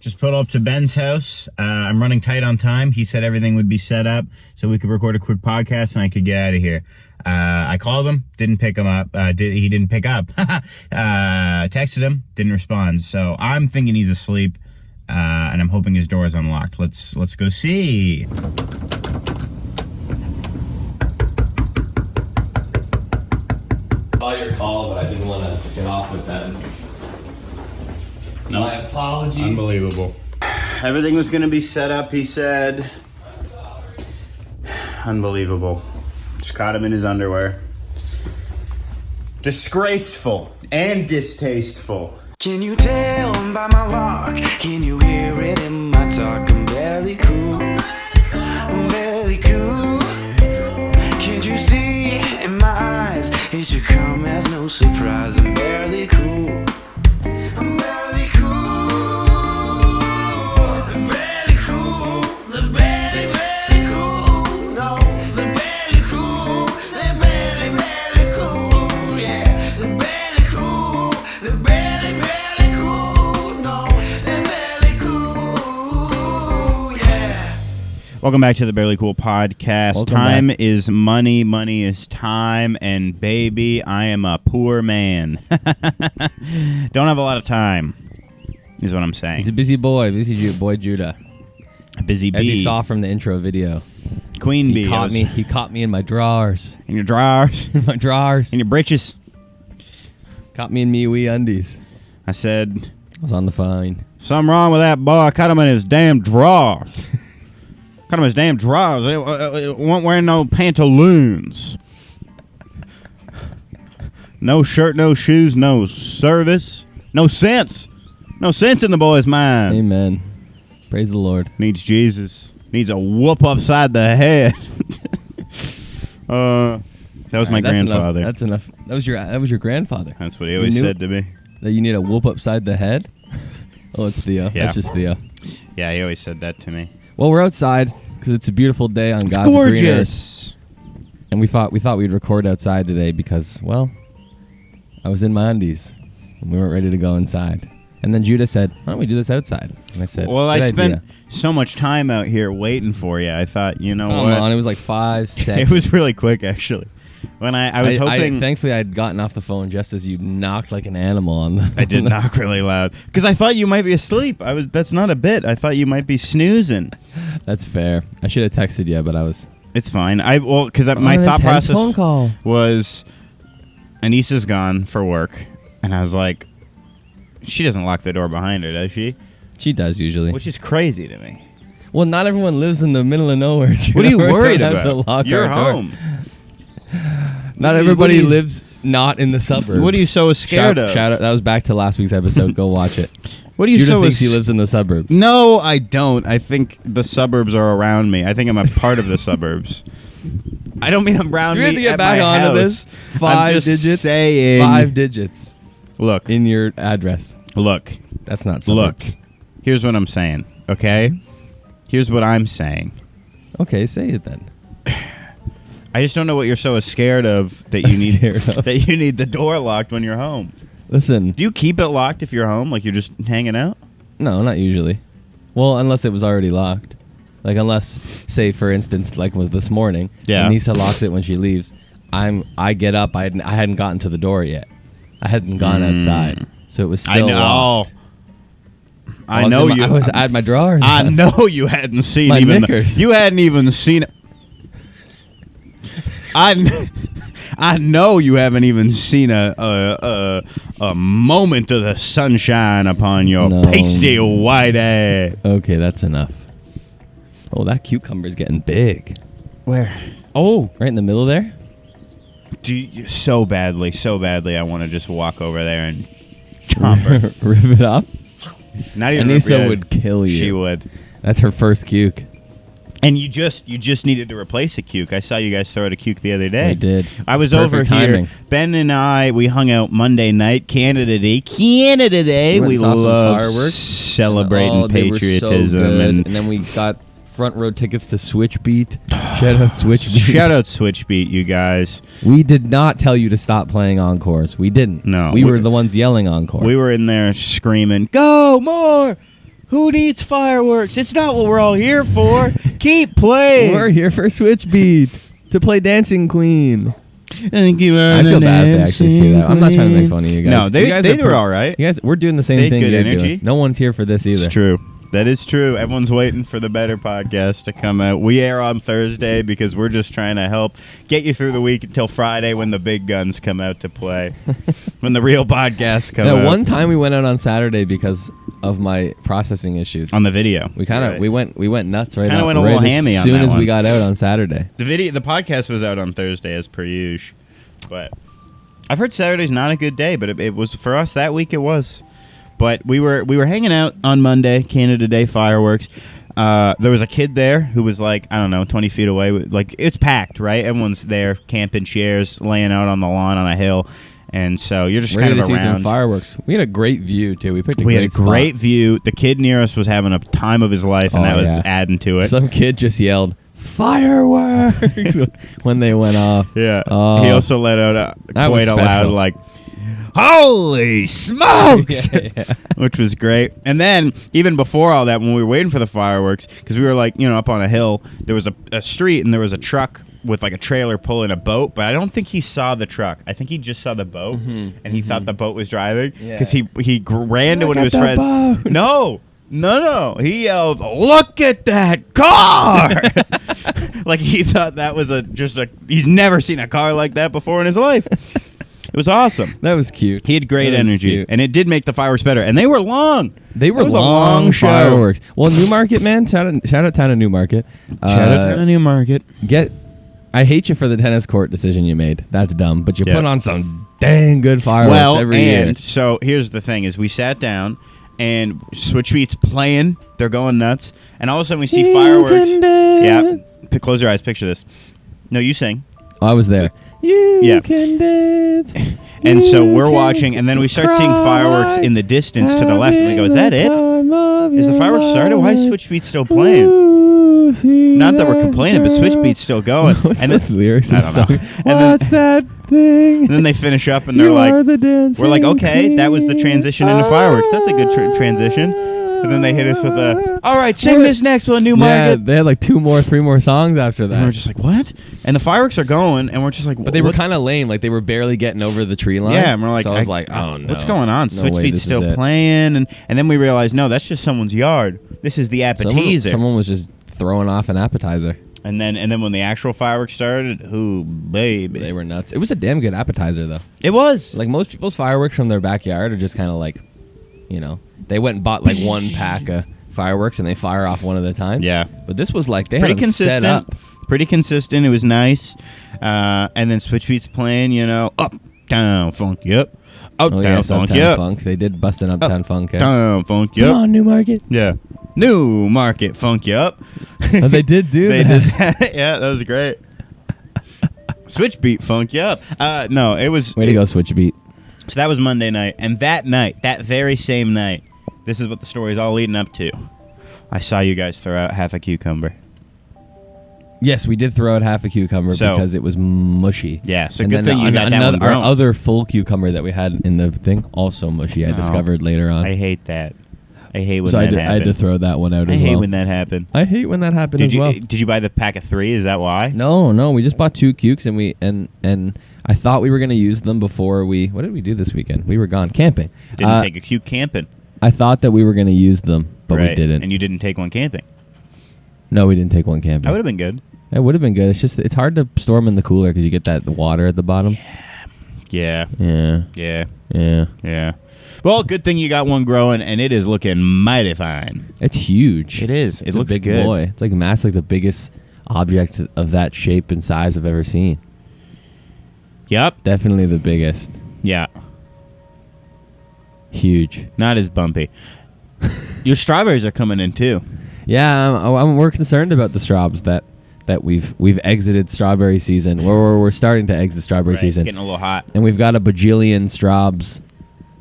Just pulled up to Ben's house. I'm running tight on time. He said everything would be set up so we could record a quick podcast and I could get out of here. I called him, didn't pick him up. He didn't pick up. Texted him, didn't respond. So I'm thinking he's asleep, and I'm hoping his door is unlocked. Let's go see. Saw your call, but I didn't want to get off with that. No. My apologies. Unbelievable. Everything was going to be set up, he said. Unbelievable. Just caught him in his underwear. Disgraceful and distasteful. Can you tell by my walk? Can you hear it in my talk? I'm barely cool. I'm barely cool. Can't you see in my eyes? It should come as no surprise. I'm barely cool. I'm barely cool. I'm barely cool. The barely cool. No, the barely cool. The barely cool. Yeah, the barely cool. The barely cool. No, the barely cool. Yeah. Welcome back to the Barely Cool Podcast. Welcome time back. is money, money is time, and baby, I am a poor man. Don't have a lot of time, is what I'm saying. He's a busy boy, boy Judah. A busy bee. As you saw from the intro video. Queen bee. He caught me in my drawers. In your drawers. In my drawers. In your britches. Caught me in me wee undies. I said, I was on the phone. something wrong with that boy. I caught him in his damn drawers. Caught him in his damn drawers. He wasn't wearing no pantaloons. No shirt, no shoes, no service. No sense. No sense in the boy's mind. Amen. Praise the Lord. Needs Jesus. Needs a whoop upside the head. That was my grandfather. That's enough. That was your grandfather. That's what he always said to me. That you need a whoop upside the head? Oh, it's Theo. Yeah. That's just Theo. Yeah, he always said that to me. Well, we're outside because it's a beautiful day on God's green earth. Gorgeous. And we thought we'd record outside today because, well, I was in my undies and we weren't ready to go inside. And then Judah said, why don't we do this outside? And I said, Well, I "Good spent idea." so much time out here waiting for you. I thought, you know Come what? on, it was like 5 seconds. It was really quick, actually. When I was hoping... thankfully, I'd gotten off the phone just as you knocked like an animal on the... I did knock really loud. Because I thought you might be asleep. That's not a bit. I thought you might be snoozing. That's fair. I should have texted you, but I was... It's fine. Because my an thought intense process phone call. was, Anissa's gone for work. And I was like, she doesn't lock the door behind her, does she? She does usually. Which is crazy to me. Well, not everyone lives in the middle of nowhere. What are you We worried don't have to about? lock You're our door. home. Not everybody lives not in the suburbs. What are you so scared of? Shout out. That was back to last week's episode. Go watch it. What are you Judah so thinks he lives in the suburbs. No, I don't. I think the suburbs are around me. I think I'm a part of the suburbs. I don't mean I'm around You me have to get at back my onto house. this. 5 I'm just digits. saying. 5 digits Look. in your address. Look. That's not Look. suburbs. Here's what I'm saying, okay? Here's what I'm saying. Okay, say it then. I just don't know what you're so scared of that you Scared of. that you need the door locked when you're home. Listen. Do you keep it locked if you're home, like you're just hanging out? No, not usually. Well, unless it was already locked. Like, unless, say, for instance, like was this morning, Yeah. Anissa locks it when she leaves. I get up. I hadn't gotten to the door yet. I hadn't gone outside, so it was still locked. I know you. I had my drawers. I on. know you hadn't seen My even. knickers. You hadn't even seen it. I know you haven't even seen a moment of the sunshine upon your No. pasty white ass. Okay, that's enough. Oh, that cucumber's getting big. Where? Oh, right in the middle there. So badly, I want to just walk over there and chomp her. Rip it up. Not even Anissa would kill you. She would. That's her first cuke. And you just needed to replace a cuke. I saw you guys throw out a cuke the other day. We did. I was It's over perfect here. timing. Ben and I, we hung out Monday night, Canada Day. Canada Day. We We went and saw some love fireworks. celebrating They were so patriotism. good. And And then we got front row tickets to Switch Beat. Shout out Switch Beat. shout out Switch Beat, you guys. We did not tell you to stop playing encores. We didn't. No, We were the ones yelling encore. We were in there screaming, "Go more! Who needs fireworks? It's not what we're all here for. Keep playing. We're here for Switch Beat to play Dancing Queen. Thank you. I feel bad if they actually see that. I'm not trying to make fun of you guys. No, You guys they are were all right. You guys, we're doing the same They had thing. good you're energy. doing. No one's here for this either. It's true. That is true. Everyone's waiting for the better podcast to come out. We air on Thursday because we're just trying to help get you through the week until Friday when the big guns come out to play. When the real podcasts come out. One time we went out on Saturday because of my processing issues. On the video. We kind of we went nuts right Kinda out. went a right little as hammy on soon that as we one. got out on Saturday. The podcast was out on Thursday as per usual. But I've heard Saturday's not a good day, but it was for us that week. It was. But we were hanging out on Monday, Canada Day fireworks. There was a kid there who was like, I don't know, 20 feet away. Like, it's packed, right? Everyone's there, camping chairs, laying out on the lawn on a hill. And so you're just Ready kind of to around. see some fireworks. We had a great view, too. We picked a We great had a great spot. view. The kid near us was having a time of his life, and Oh, that was yeah. adding to it. Some kid just yelled, fireworks, when they went off. Yeah. Oh. He also let out That was quite a loud, special. like, holy smokes! Yeah. Which was great. And then, even before all that, when we were waiting for the fireworks, because we were like, up on a hill, there was a street and there was a truck with like a trailer pulling a boat, but I don't think he saw the truck. I think he just saw the boat, and he thought the boat was driving, because he ran to one of his friends. Boat. No. He yelled, "Look at that car!" Like he thought that was he's never seen a car like that before in his life. It was awesome. That was cute. He had great That was energy, cute. and it did make the fireworks better. And they were long. They were It was a long show. fireworks. Well, Newmarket, man. Shout out town of Newmarket. Shout out to the Newmarket. I hate you for the tennis court decision you made. That's dumb. But you Yeah. put on some dang good fireworks every year. So here's the thing: is we sat down and Switch Beat's playing. They're going nuts, and all of a sudden we see fireworks. Yeah, close your eyes. Picture this. No, you sing. Oh, I was there. You Yeah. can dance. And so You we're can watching, and then we start seeing fireworks in the distance to the left, and we go, "Is that it? Is the fireworks started? Why is Switch Beat still playing?" Not that we're complaining, but Switch Beat's still going. What's and the then, lyrics I of the don't know. song? And What's that thing? and then they finish up, and they're You like, are the dancing "We're like, okay, that was the queen. transition into fireworks. That's a good transition." And then they hit us with a, "All right, sing this next one, Yeah, Newmarket." they had like 3 more songs after And we're that. just like, "What?" And the fireworks are going, and we're just like, But they were "What?" kind of lame. Like they were barely getting over the tree line. Yeah, and we're like, so I was like, oh no, what's going on? No Switch way, Beat's this is still it. playing, and then we realized, no, that's just someone's yard. This is the appetizer. Someone was just throwing off an appetizer. And then when the actual fireworks started, ooh, baby. They were nuts. It was a damn good appetizer though. It was. Like most people's fireworks from their backyard are just kind of like, they went and bought like one pack of fireworks and they fire off one at a time. Yeah. But this was like they Pretty had them consistent. set up. Pretty consistent. It was nice. And then Switch Beat's playing, up, down, funk, yep. Up, Oh down, yes, funk, Uptown yep. Funk. They did bust an Uptown Funk. Down, funk, Come yep. on, Newmarket. Yeah. New Market, funk, yep. Oh, they did do They that. did that. Yeah, that was great. Switch Beat, funk, yep. No, it was. Way to go, Switch Beat. So that was Monday night, and that very same night, this is what the story is all leading up to. I saw you guys throw out half a cucumber. Yes, we did throw out half a cucumber So- because it was mushy. Yeah, so And good then thing you got that one our grown. other full cucumber that we had in the thing, also mushy. I No. discovered later on. I hate that. I hate when so that I had to happens. throw that one out I as hate well. when that happened. I hate when that happened Did as you well. did you buy the pack of 3? Is that why? No, we just bought 2 cukes and we and I thought we were gonna use them before we. What did we do this weekend? We were gone camping. Didn't take a cute camping. I thought that we were gonna use them, but we Right. didn't. And you didn't take one camping. No, we didn't take one camping. That would have been good. It would have been good. It's hard to store them in the cooler because you get that water at the bottom. Yeah. Yeah. Yeah. Yeah. Yeah. Well, good thing you got one growing, and it is looking mighty fine. It's huge. It is. It It's looks a big good. boy. It's like mass, like the biggest object of that shape and size I've ever seen. Yep. Definitely the biggest. Yeah. Huge. Not as bumpy. Your strawberries are coming in too. Yeah, we're concerned about the straws that we've exited strawberry season. We're starting to exit strawberry Right, season, It's getting a little hot, and we've got a bajillion straws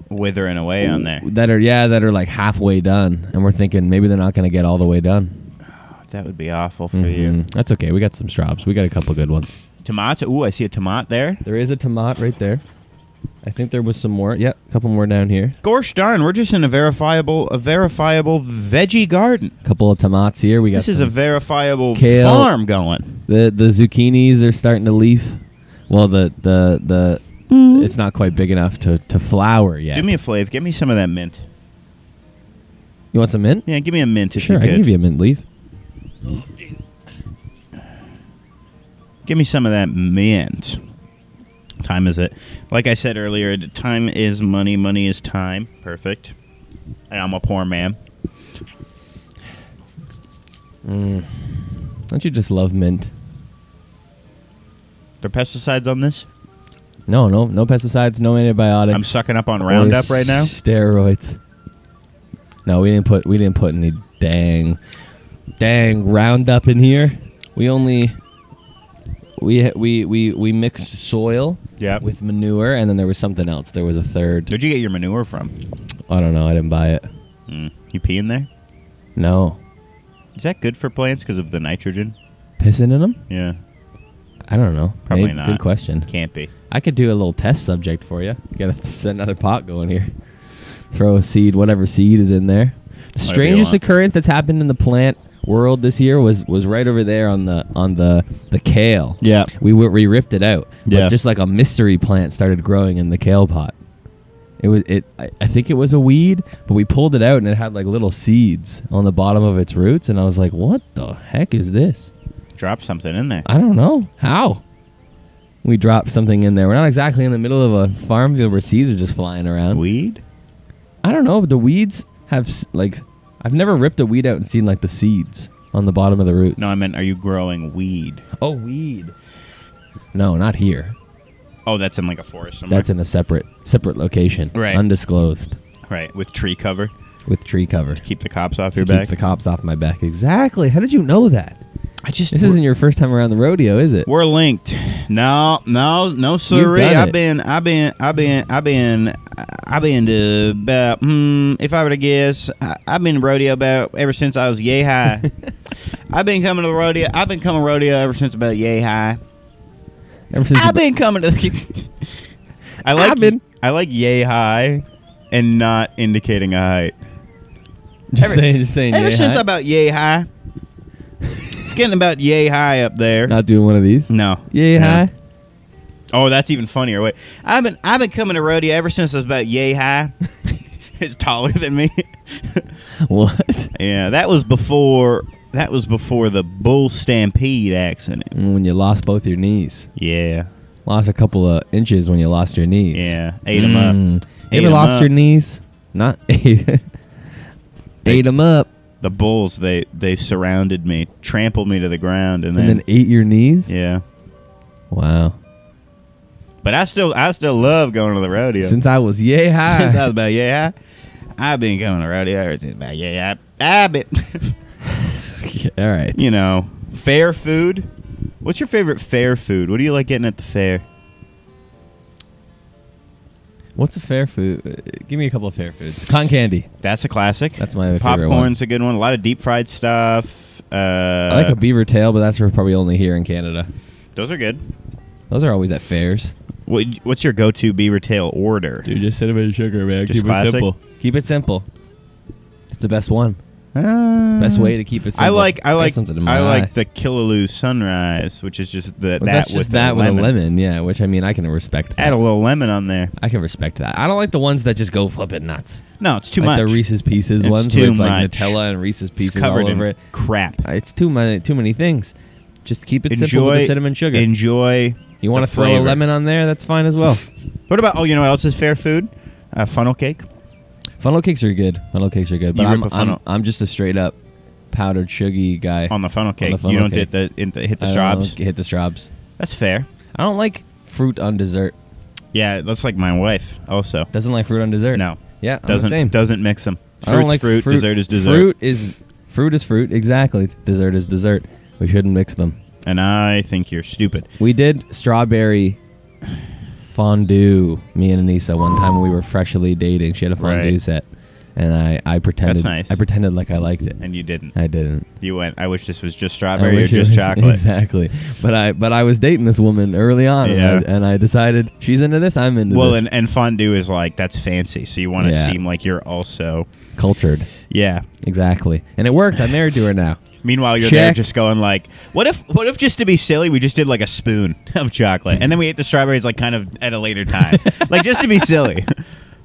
withering away on there. that are like halfway done, and we're thinking maybe they're not going to get all the way done. That would be awful for you. Mhm. That's okay. We got some straws. We got a couple good ones. Tomatoes. Ooh, I see a tomato there. There is a tomato right there. I think there was some more. Yep, a couple more down here. Gosh darn, we're just in a verifiable veggie garden. A couple of tomatoes here. We got This is a verifiable kale. farm going. the zucchinis are starting to leaf. Well, the it's not quite big enough to flower yet. Do me a flavor. Give me some of that mint. You want some mint? Yeah, give me a mint if Sure, you I could. can give you a mint leaf. Give me some of that mint. Time is it? Like I said earlier, time is money. Money is time. Perfect. I'm a poor man. Don't you just love mint? There pesticides on this? No pesticides, no antibiotics. I'm sucking up on Roundup right now. Steroids. No, we didn't put any dang Roundup in here. We mixed soil Yeah. with manure, and then there was something else. There was a third. Where'd you get your manure from? I don't know. I didn't buy it. You pee in there? No. Is that good for plants because of the nitrogen? Pissing in them? Yeah. I don't know. Probably Maybe. not. Good question. Can't be. I could do a little test subject for you. Gotta set another pot going here. Throw a seed, whatever seed is in there. The strangest occurrence that's happened in the plant world this year was right over there on the kale. Yeah. We ripped it out. Yeah. But just like a mystery plant started growing in the kale pot. I think it was a weed, but we pulled it out and it had like little seeds on the bottom of its roots, and I was like, "What the heck is this?" Drop something in there. I don't know how. We dropped something in there. We're not exactly in the middle of a farm field where seeds are just flying around. Weed? I don't know, but the weeds have I've never ripped a weed out and seen like the seeds on the bottom of the roots. No, I meant, are you growing weed? Oh, weed. No, not here. Oh, that's in like a forest somewhere. That's in a separate location. Right. Undisclosed. Right, with tree cover. With tree cover. Keep the cops off your Keep back. the cops off my back. Exactly. How did you know that? This We're- isn't your first time around the rodeo, is it? We're linked. No, sirree. done I've it. been to about, if I were to guess, I've been to rodeo about ever since I was yay high. I've been coming to the rodeo. I've been coming to rodeo ever since about yay high. Ever since I've been coming to the I like yay high and not indicating a height. just saying. Ever yay since high? about yay high. It's getting about yay high up there. Not doing one of these. No. Yay No. high. Oh, that's even funnier. Wait, I've been coming to rodeo ever since I was about yay high. It's taller than me. What? Yeah, that was before the bull stampede accident. When you lost both your knees. Yeah, Lost a couple of inches when you lost your knees. yeah, ate them up. You Ate ever 'em lost up. your knees? Not ate them up The bulls they surrounded me, trampled me to the ground, and and then then ate your knees? yeah. Wow. But I still love going to the rodeo. Since I was yay high. Since I was about yay high, I've been going to rodeo ever since about yay high. I've been, Yeah, all right. you know, fair food. What's your favorite fair food? What do you like getting at the fair? What's a fair food? Give me a couple of fair foods. Cotton candy. That's a classic. That's my favorite one. Popcorn's a good one. A lot of deep fried stuff. I like a beaver tail, but that's for probably only here in Canada. Those are good. Those are always at fairs. What's your go-to beaver tail order? Dude, just cinnamon sugar, man. Just Keep classic? it simple. Keep it simple. It's the best one. Best way to keep it simple. I like That's something in my eye. like the Killaloo Sunrise, which is just Well, that's just with that the with lemon. a lemon, yeah. Which I mean, I can respect. Add That. a little lemon on there. I can respect that. I don't like the ones that just go flipping nuts. No, it's too like much. the Reese's Pieces It's ones, too where it's like much. Nutella and Reese's It's Pieces covered all over in it. crap. It's too many things. Just keep it simple with the cinnamon sugar. Enjoy. You want the to throw flavor. a lemon on there? That's fine as well. What about? Oh, you know what else is fair food? Funnel cake. Funnel cakes are good. But You rip a funnel- I'm just a straight up powdered sugary guy. On the funnel cake. funnel You don't cake. hit the I don't straws. hit the straws. That's fair. I don't like fruit on dessert. Yeah, that's like my wife also. Doesn't like fruit on dessert. No. Yeah, I'm the same. Doesn't mix them. I don't like fruit. Dessert is dessert. Fruit is fruit. Exactly. Dessert is dessert. We shouldn't mix them. And I think you're stupid. We did strawberry fondue, me and Anissa, one time when we were freshly dating. She had a fondue Right. set. and I pretended. That's nice. I pretended like I liked it. And you didn't. I didn't. You went, I wish this was just I strawberry or wish it just was- chocolate. Exactly. But I was dating this woman early on, Yeah. and I decided she's into this. I'm into Well, this. and fondue is like, that's fancy. So you want to Yeah. seem like you're also, Cultured. yeah. Exactly. And it worked. I'm married to her now. Meanwhile, you're there Check. just going like, what if just to be silly, we just did like a spoon of chocolate, and then we ate the strawberries like kind of at a later time, like just to be silly.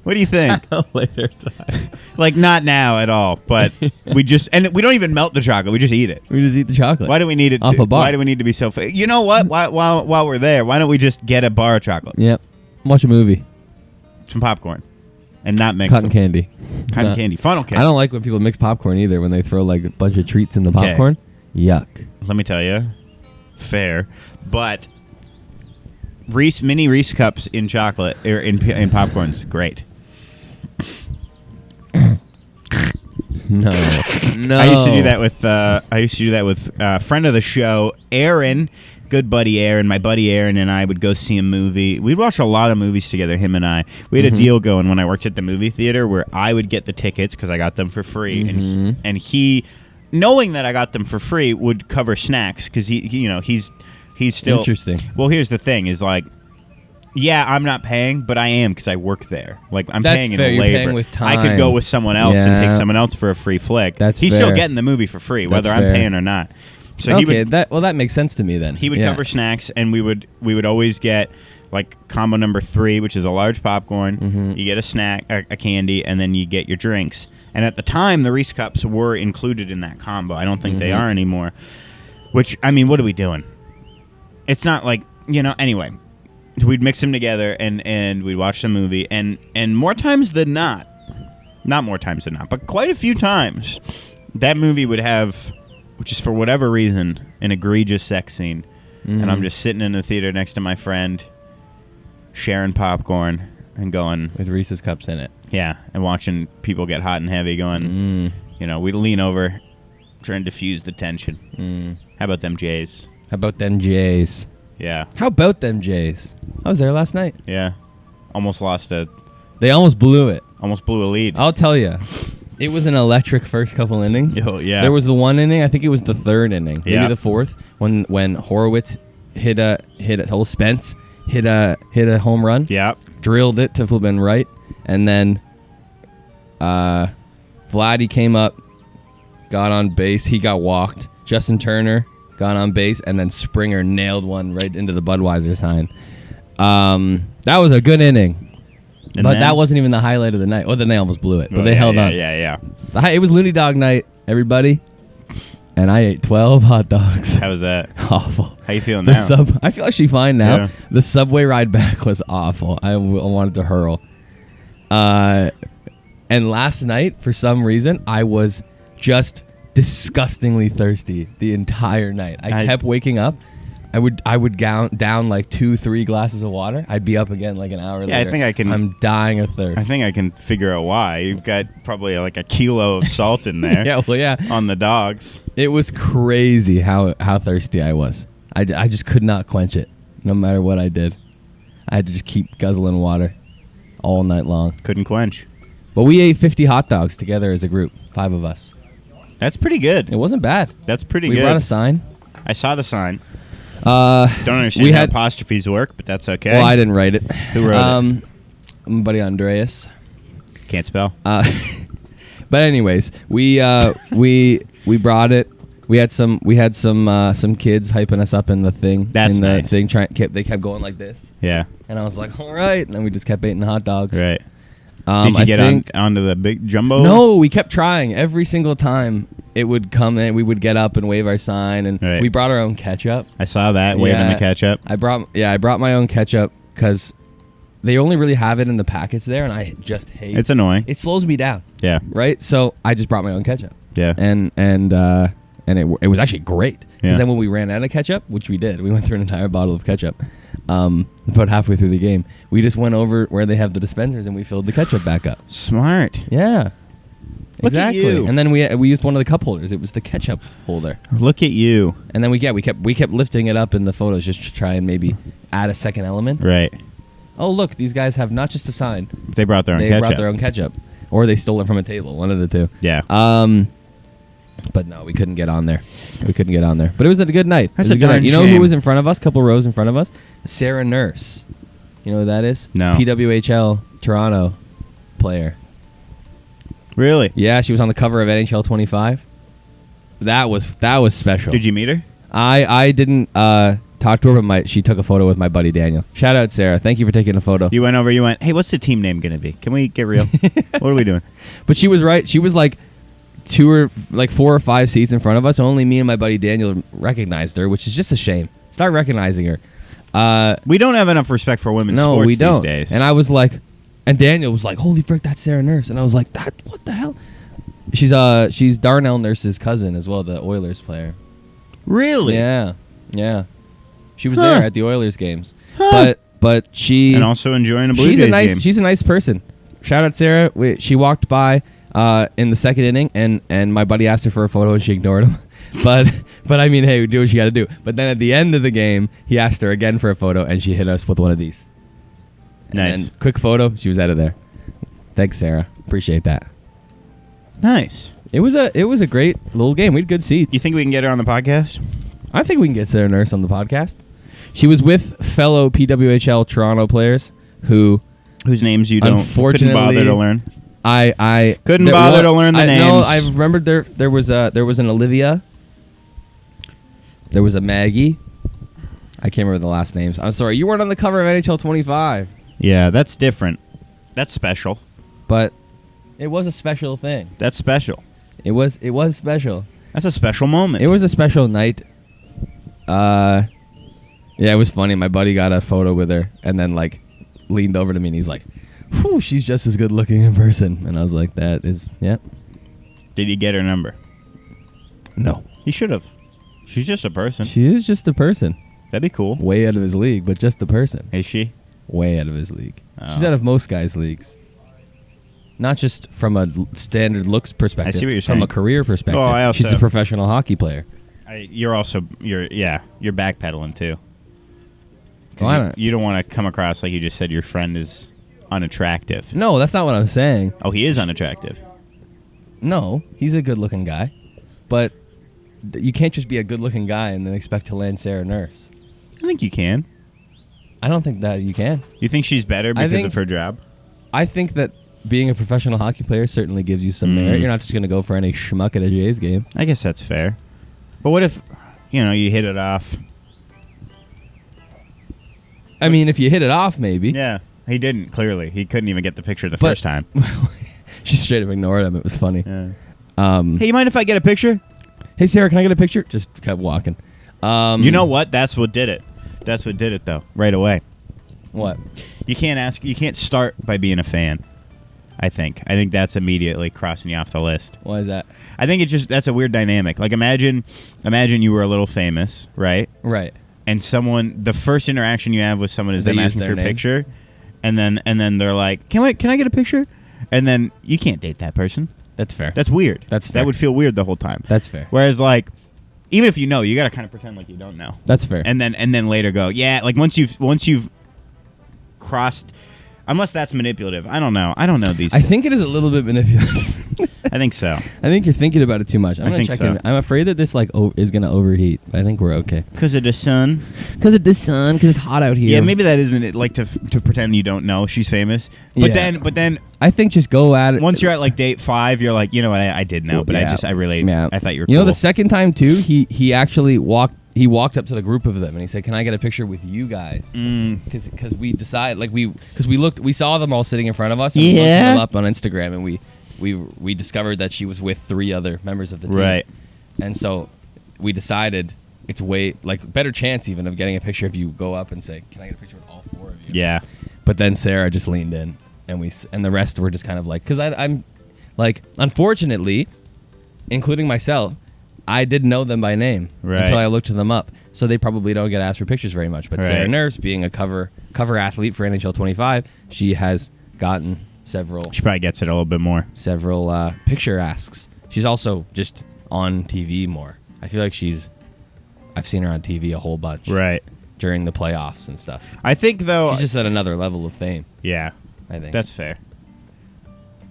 What do you think? Later time. Like not now at all, but we just and we don't even melt the chocolate. We just eat it. We just eat the chocolate. Why do we need it? Off a bar. Why do we need to be so? You know what? While we're there, why don't we just get a bar of chocolate, Yep. Watch a movie. some popcorn, and not mix Cotton them? candy. Cotton No. candy, funnel I candy. don't like when people mix popcorn either. When they throw like a bunch of treats in the 'Kay. popcorn. Yuck. Let me tell you, fair, but mini Reese cups in chocolate or in popcorn's great. No. No. I used to do that with a friend of the show, Aaron, good buddy Aaron. My buddy Aaron and I would go see a movie. We'd watch a lot of movies together, him and I. We had a deal going when I worked at the movie theater where I would get the tickets because I got them for free, and he, knowing that I got them for free, would cover snacks because he's still Interesting. Well, here's the thing: is like. Yeah, I'm not paying, but I am because I work there. Like I'm That's paying in fair. You're labor. paying with I could time. go with someone else and take Yeah. someone else for a free flick. That's He's still fair. getting the movie for free, whether That's I'm fair. paying or not. So Okay, he would that makes sense to me then. he would Yeah. cover snacks, and we would always get like combo number 3, which is a large popcorn. Mm-hmm. You get a snack, a candy, and then you get your drinks. And at the time, the Reese cups were included in that combo. I don't think they Mm-hmm. are anymore. Which I mean, what are we doing? It's not like anyway. We'd mix them together and we'd watch the movie and more times than not more times than not, but quite a few times, that movie would have, which is for whatever reason, an egregious sex scene. And I'm just sitting in the theater next to my friend, sharing popcorn and going, with Reese's cups in it. yeah, and watching people get hot and heavy going, we'd lean over, try and diffuse the tension. How about them Jays? How about them Jays? Yeah. How about them Jays? I was there last night. Yeah. Almost They almost blew it. almost blew a lead. I'll tell you. It was an electric first couple innings. Oh, yeah. There was the one inning, I think it was the third inning, maybe Yeah. the fourth, when Horowitz hit a Spence hit a home run. Yeah. Drilled it to flipping right, and then Vladdy came up, got on base. He got walked. Justin Turner got on base, and then Springer nailed one right into the Budweiser sign. That was a good inning, And but then- that wasn't even the highlight of the night. Oh, then they almost blew it, but Oh, they yeah, held yeah, on. Yeah. It was Looney Dog night, everybody, and I ate 12 hot dogs. How was that? Awful. How you feeling The now? I feel actually fine now. Yeah. The subway ride back was awful. I wanted to hurl. And last night, for some reason, I was just disgustingly thirsty the entire night. I kept waking up. I would down like 2-3 glasses of water. I'd be up again like an hour later. Yeah, I think I can- I'm dying of thirst. I think I can figure out why. You've got probably like a kilo of salt in there. Yeah, well, yeah. On the dogs. It was crazy how thirsty I was. I just could not quench it, no matter what I did. I had to just keep guzzling water all night long. Couldn't quench. But we ate 50 hot dogs together as a group, 5 of us. That's pretty good. It wasn't bad. That's pretty We good. brought a sign. I saw the sign. Don't Don't understand how apostrophes work, but that's okay. Well, I didn't write it. Who wrote it? My buddy Andreas. Can't spell. But anyways, we brought it. We had some kids hyping us up in the thing. That's in the nice. thing. They kept going like this, Yeah. and I was like, all right. And then we just kept eating hot dogs. Right. Did you I get think, onto the big jumbo? No, we kept trying. Every single time it would come in, we would get up and wave our sign, and Right. we brought our own ketchup. I saw that waving Yeah. the ketchup. I brought my own ketchup because they only really have it in the packets there, and I just hate It's annoying. it. Slows me down, Yeah. right? So I just brought my own ketchup. Yeah. And it was actually great because Yeah. then when we ran out of ketchup, which we did, we went through an entire bottle of ketchup. About halfway through the game, we just went over where they have the dispensers and we filled the ketchup back up. Smart. Yeah. Look at Exactly. you. And then we used one of the cup holders. It was the ketchup holder. Look at you. And then we kept lifting it up in the photos just to try and maybe add a second element. Right. Oh, look, these guys have not just a sign. They brought their own They ketchup. brought their own ketchup. or they stole it from a table. One of the two. Yeah. But no, we couldn't get on there. But it was a good night. That's It was a good night. darn You know who shame. was in front of us? Couple rows in front of us. Sarah Nurse. You know who that is? No. PWHL Toronto player. Really? Yeah, she was on the cover of NHL 25. That was special. Did you meet her? I didn't talk to her, but she took a photo with my buddy Daniel. Shout out Sarah. Thank you for taking a photo. You went over. You went. Hey, what's the team name gonna be? Can we get real? What are we doing? But she was right. She was like 4 or 5 seats in front of us. Only me and my buddy Daniel recognized her, which is just a shame. Start recognizing her. We don't have enough respect for women's No, sports we don't. these days. And I was like, and Daniel was like, "Holy frick, that's Sarah Nurse." And I was like, what the hell?" She's Darnell Nurse's cousin as well, the Oilers player. Really? Yeah. She was Huh. there at the Oilers games. But she And also enjoying a Blue she's Jays a nice game. she's a nice person. Shout out Sarah. She walked by in the second inning and my buddy asked her for a photo and she ignored him. but I mean, hey, do what you got to do. But then at the end of the game, he asked her again for a photo and she hit us with one of these. Nice. And quick photo, she was out of there. Thanks, Sarah. Appreciate that. Nice. It was a great little game. We had good seats. You think we can get her on the podcast? I think we can get Sarah Nurse on the podcast. She was with fellow PWHL Toronto players whose names you couldn't Unfortunately, bother to learn. I Couldn't bother to learn the No, names. I remembered there was an Olivia. There was a Maggie. I can't remember the last names. I'm sorry. You weren't on the cover of NHL 25. Yeah, that's different. That's special. But it was a special thing. That's special. It was special. That's a special moment. It was a special night. Yeah, it was funny. My buddy got a photo with her and then like leaned over to me and he's like, "Whew, she's just as good looking in person." And I was like, "That is, yeah." Did you get her number? No. He should have. She's just a person. She is just a person. That'd be cool. Way out of his league, but just a person. Is she? Way out of his league. Oh. She's out of most guys' leagues. Not just from a standard looks perspective. I see what you're From saying. a career perspective. Oh, I also- She's a professional hockey player. You're backpedaling too. 'Cause Oh, I don't- you don't want to come across like you just said your friend is unattractive. No, that's not what I'm saying. Oh, he is unattractive. No, he's a good-looking guy, but you can't just be a good-looking guy and then expect to land Sarah Nurse. I think you can. I don't think that you can. You think she's better because think- of her job? I think that being a professional hockey player certainly gives you some merit. You're not just going to go for any schmuck at a Jays game. I guess that's fair. But what if, you hit it off? I mean, if you hit it off, maybe. Yeah, he didn't, clearly. He couldn't even get the picture the But- first time. She straight up ignored him. It was funny. Yeah. Hey, Hey, you mind if I get a picture? Sarah, can I get a picture? Just kept walking. You know what? That's what did it. That's what did it, though, right away. What? You can't start by being a fan, I think. I think that's immediately crossing you off the list. Why is that? I think that's a weird dynamic. Like, imagine you were a little famous, right? Right. And the first interaction you have with someone is They them use asking their for a name. picture, and then they're like, can I get a picture? And then you can't date that person. That's fair. That's weird. That's fair. That would feel weird the whole time. That's fair. Whereas, like, even if you know, you got to kind of pretend like you don't know. That's fair. And then later go, yeah, like once you've crossed, unless that's manipulative. I don't know these I think it is a little bit manipulative. I think so. I think you're thinking about it too much. I'm I gonna think check so. in. I'm afraid that this is gonna overheat. But I think we're okay. Because of the sun. Because of the sun. Because it's hot out here. Yeah, maybe that is like to pretend you don't know she's famous. But Yeah. then I think just go at it. once you're at like date 5, you're like, you know what, I did know, but Yeah. I thought you were You know, cool. the second time too, he actually walked up to the group of them and he said, "Can I get a picture with you guys?" Because we decided, like we saw them all sitting in front of us. And we looked Yeah. them up on Instagram and we discovered that she was with 3 other members of the team. Right. And so we decided it's better chance even of getting a picture if you go up and say, "Can I get a picture with all 4 of you?" Yeah. But then Sarah just leaned in, and the rest were just kind of like, because I'm like, unfortunately, including myself, I didn't know them by name until I looked them up. So they probably don't get asked for pictures very much. But Sarah Nurse, being a cover athlete for NHL 25, she has gotten several She probably gets it a little bit more. picture asks. She's also just on TV more. I feel like I've seen her on TV a whole bunch. Right. During the playoffs and stuff. I think, though... She's just at another level of fame, yeah. I think. That's fair.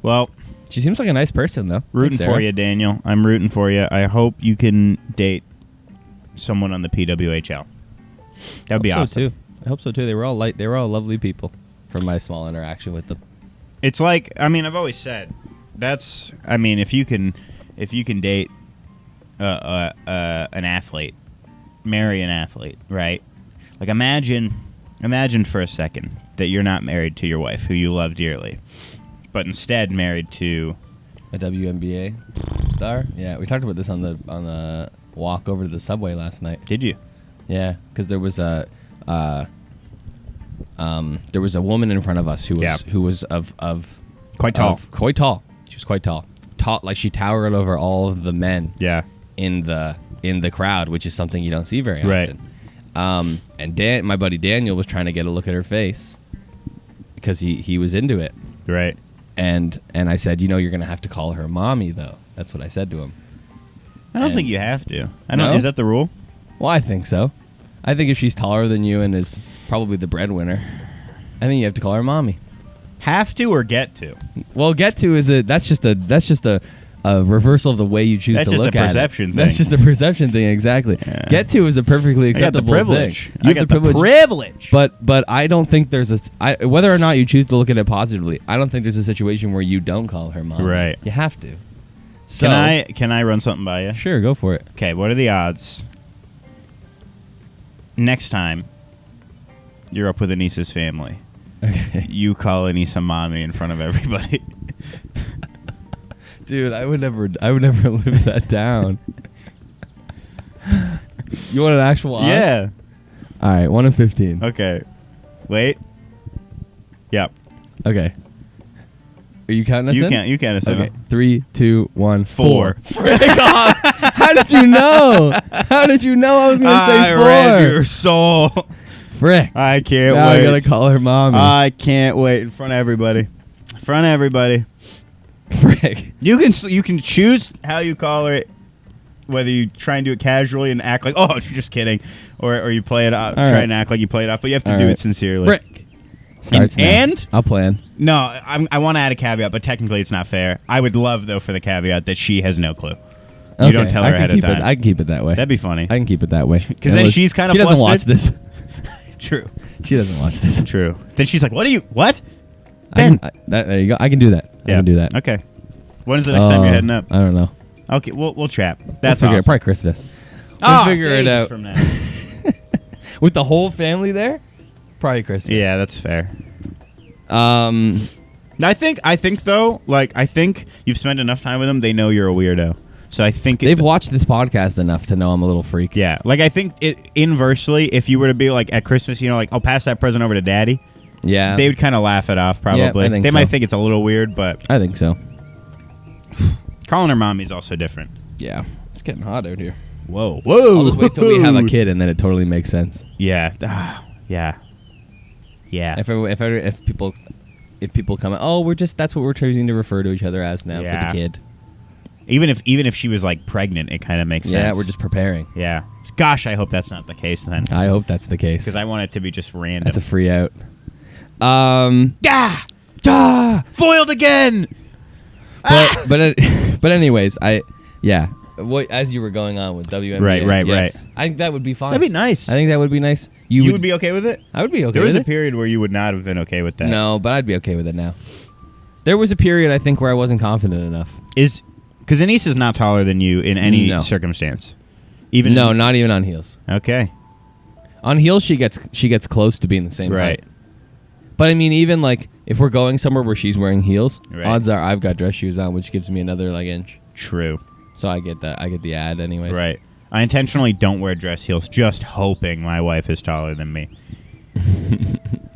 Well, She seems like a nice person, though. Rooting Thanks, for Sarah. you, Daniel. I'm rooting for you. I hope you can date someone on the PWHL. That would be Hope so, awesome. too. I hope so too. They were all lovely people from my small interaction with them. It's like, I mean, I've always said if you can date an athlete, marry an athlete, right? Like imagine for a second that you're not married to your wife who you love dearly, but instead married to A WNBA star. Yeah, we talked about this on the walk over to the subway last night. Did you? Yeah, because there was a woman in front of us who was of Quite tall. quite tall. She was quite tall. Like she towered over all of the men. Yeah. In the crowd, which is something you don't see very Right. often. And my buddy Daniel was trying to get a look at her face because he was into it. Right. And I said, you're gonna have to call her mommy though. That's what I said to him. I don't And- think you have to. No? Is that the rule? Well, I think so. I think if she's taller than you and is probably the breadwinner, I think you have to call her mommy. Have to or get to? Well, get to that's just a reversal of the way you choose That's to just look a at it. perception thing. That's just a perception thing, exactly. Yeah. Get to is a perfectly I got the acceptable privilege. thing. You I have got the privilege. But I don't think there's whether or not you choose to look at it positively, I don't think there's a situation where you don't call her mom. Right. You have to. So Can I run something by you? Sure, go for it. Okay, what are the odds next time you're up with Anissa's family, Okay. you call Anissa mommy in front of everybody? Dude, I would never live that down. You want an actual odds? Yeah. All right, 1 in 15. Okay. Wait. Yep. Okay. Are you counting us You in? can't. You can't. Okay. 3, 2, 1, 4. 4. Frick off. How did you know? How did you know I was going to say 4? I read your soul. Frick. I can't Now wait. I got to call her mommy. I can't wait in front of everybody. In front of everybody. Frick. You can choose how you call her, whether you try and do it casually and act like, oh, you're just kidding, or you play it out, All try right. and act like you play it off, but you have to All do right. it sincerely. Frick. Starts now. And I'll plan. no, I want to add a caveat, but technically it's not fair. I would love though for the caveat that she has no clue. You don't tell her ahead of time. I can keep it that way. That'd be funny. I can keep it that way. Because then she's kind of She doesn't flustered. watch this. True. She doesn't watch this. True. Then she's like, what? I Ben. can, there you go. I can do that. I can do that. Okay. When is the next time you're heading up? I don't know. Okay, we'll chat. That's we'll figure it. awesome. Probably Christmas. We'll Oh, figure it's it ages out. from now. With the whole family there? Probably Christmas. Yeah, that's fair. Um, I think though, I think you've spent enough time with them. They know you're a weirdo. So I think they've watched this podcast enough to know I'm a little freak. Yeah, I think inversely, if you were to be at Christmas, I'll pass that present over to Daddy. Yeah. They would kind of laugh it off. Probably. Yeah, I think they so. might think it's a little weird, but I think so. calling her mommy is also different. Yeah. It's getting hot out here. Whoa. I'll just wait till we have a kid and then it totally makes sense. Yeah. Yeah. Yeah. If people come, that's what we're choosing to refer to each other as now Yeah. for the kid. Even if she was pregnant, it kind of makes sense. Yeah, we're just preparing. Yeah. Gosh, I hope that's not the case then. I hope that's the case. Because I want it to be just random. That's a free out. Foiled again. But anyways, as you were going on with WNBA, Right. yes, I think that would be fine. That'd be nice. I think that would be nice. You would be okay with it? I would be okay There was with a it. period where you would not have been okay with that. No, but I'd be okay with it now. There was a period I think where I wasn't confident enough. Because Anise is not taller than you in any No. circumstance. Not even on heels. Okay. On heels, she gets close to being the same Right. height. But I mean, even if we're going somewhere where she's wearing heels, Right. odds are I've got dress shoes on, which gives me another inch. True. So I get that. I get the ad anyways. Right. I intentionally don't wear dress heels, just hoping my wife is taller than me.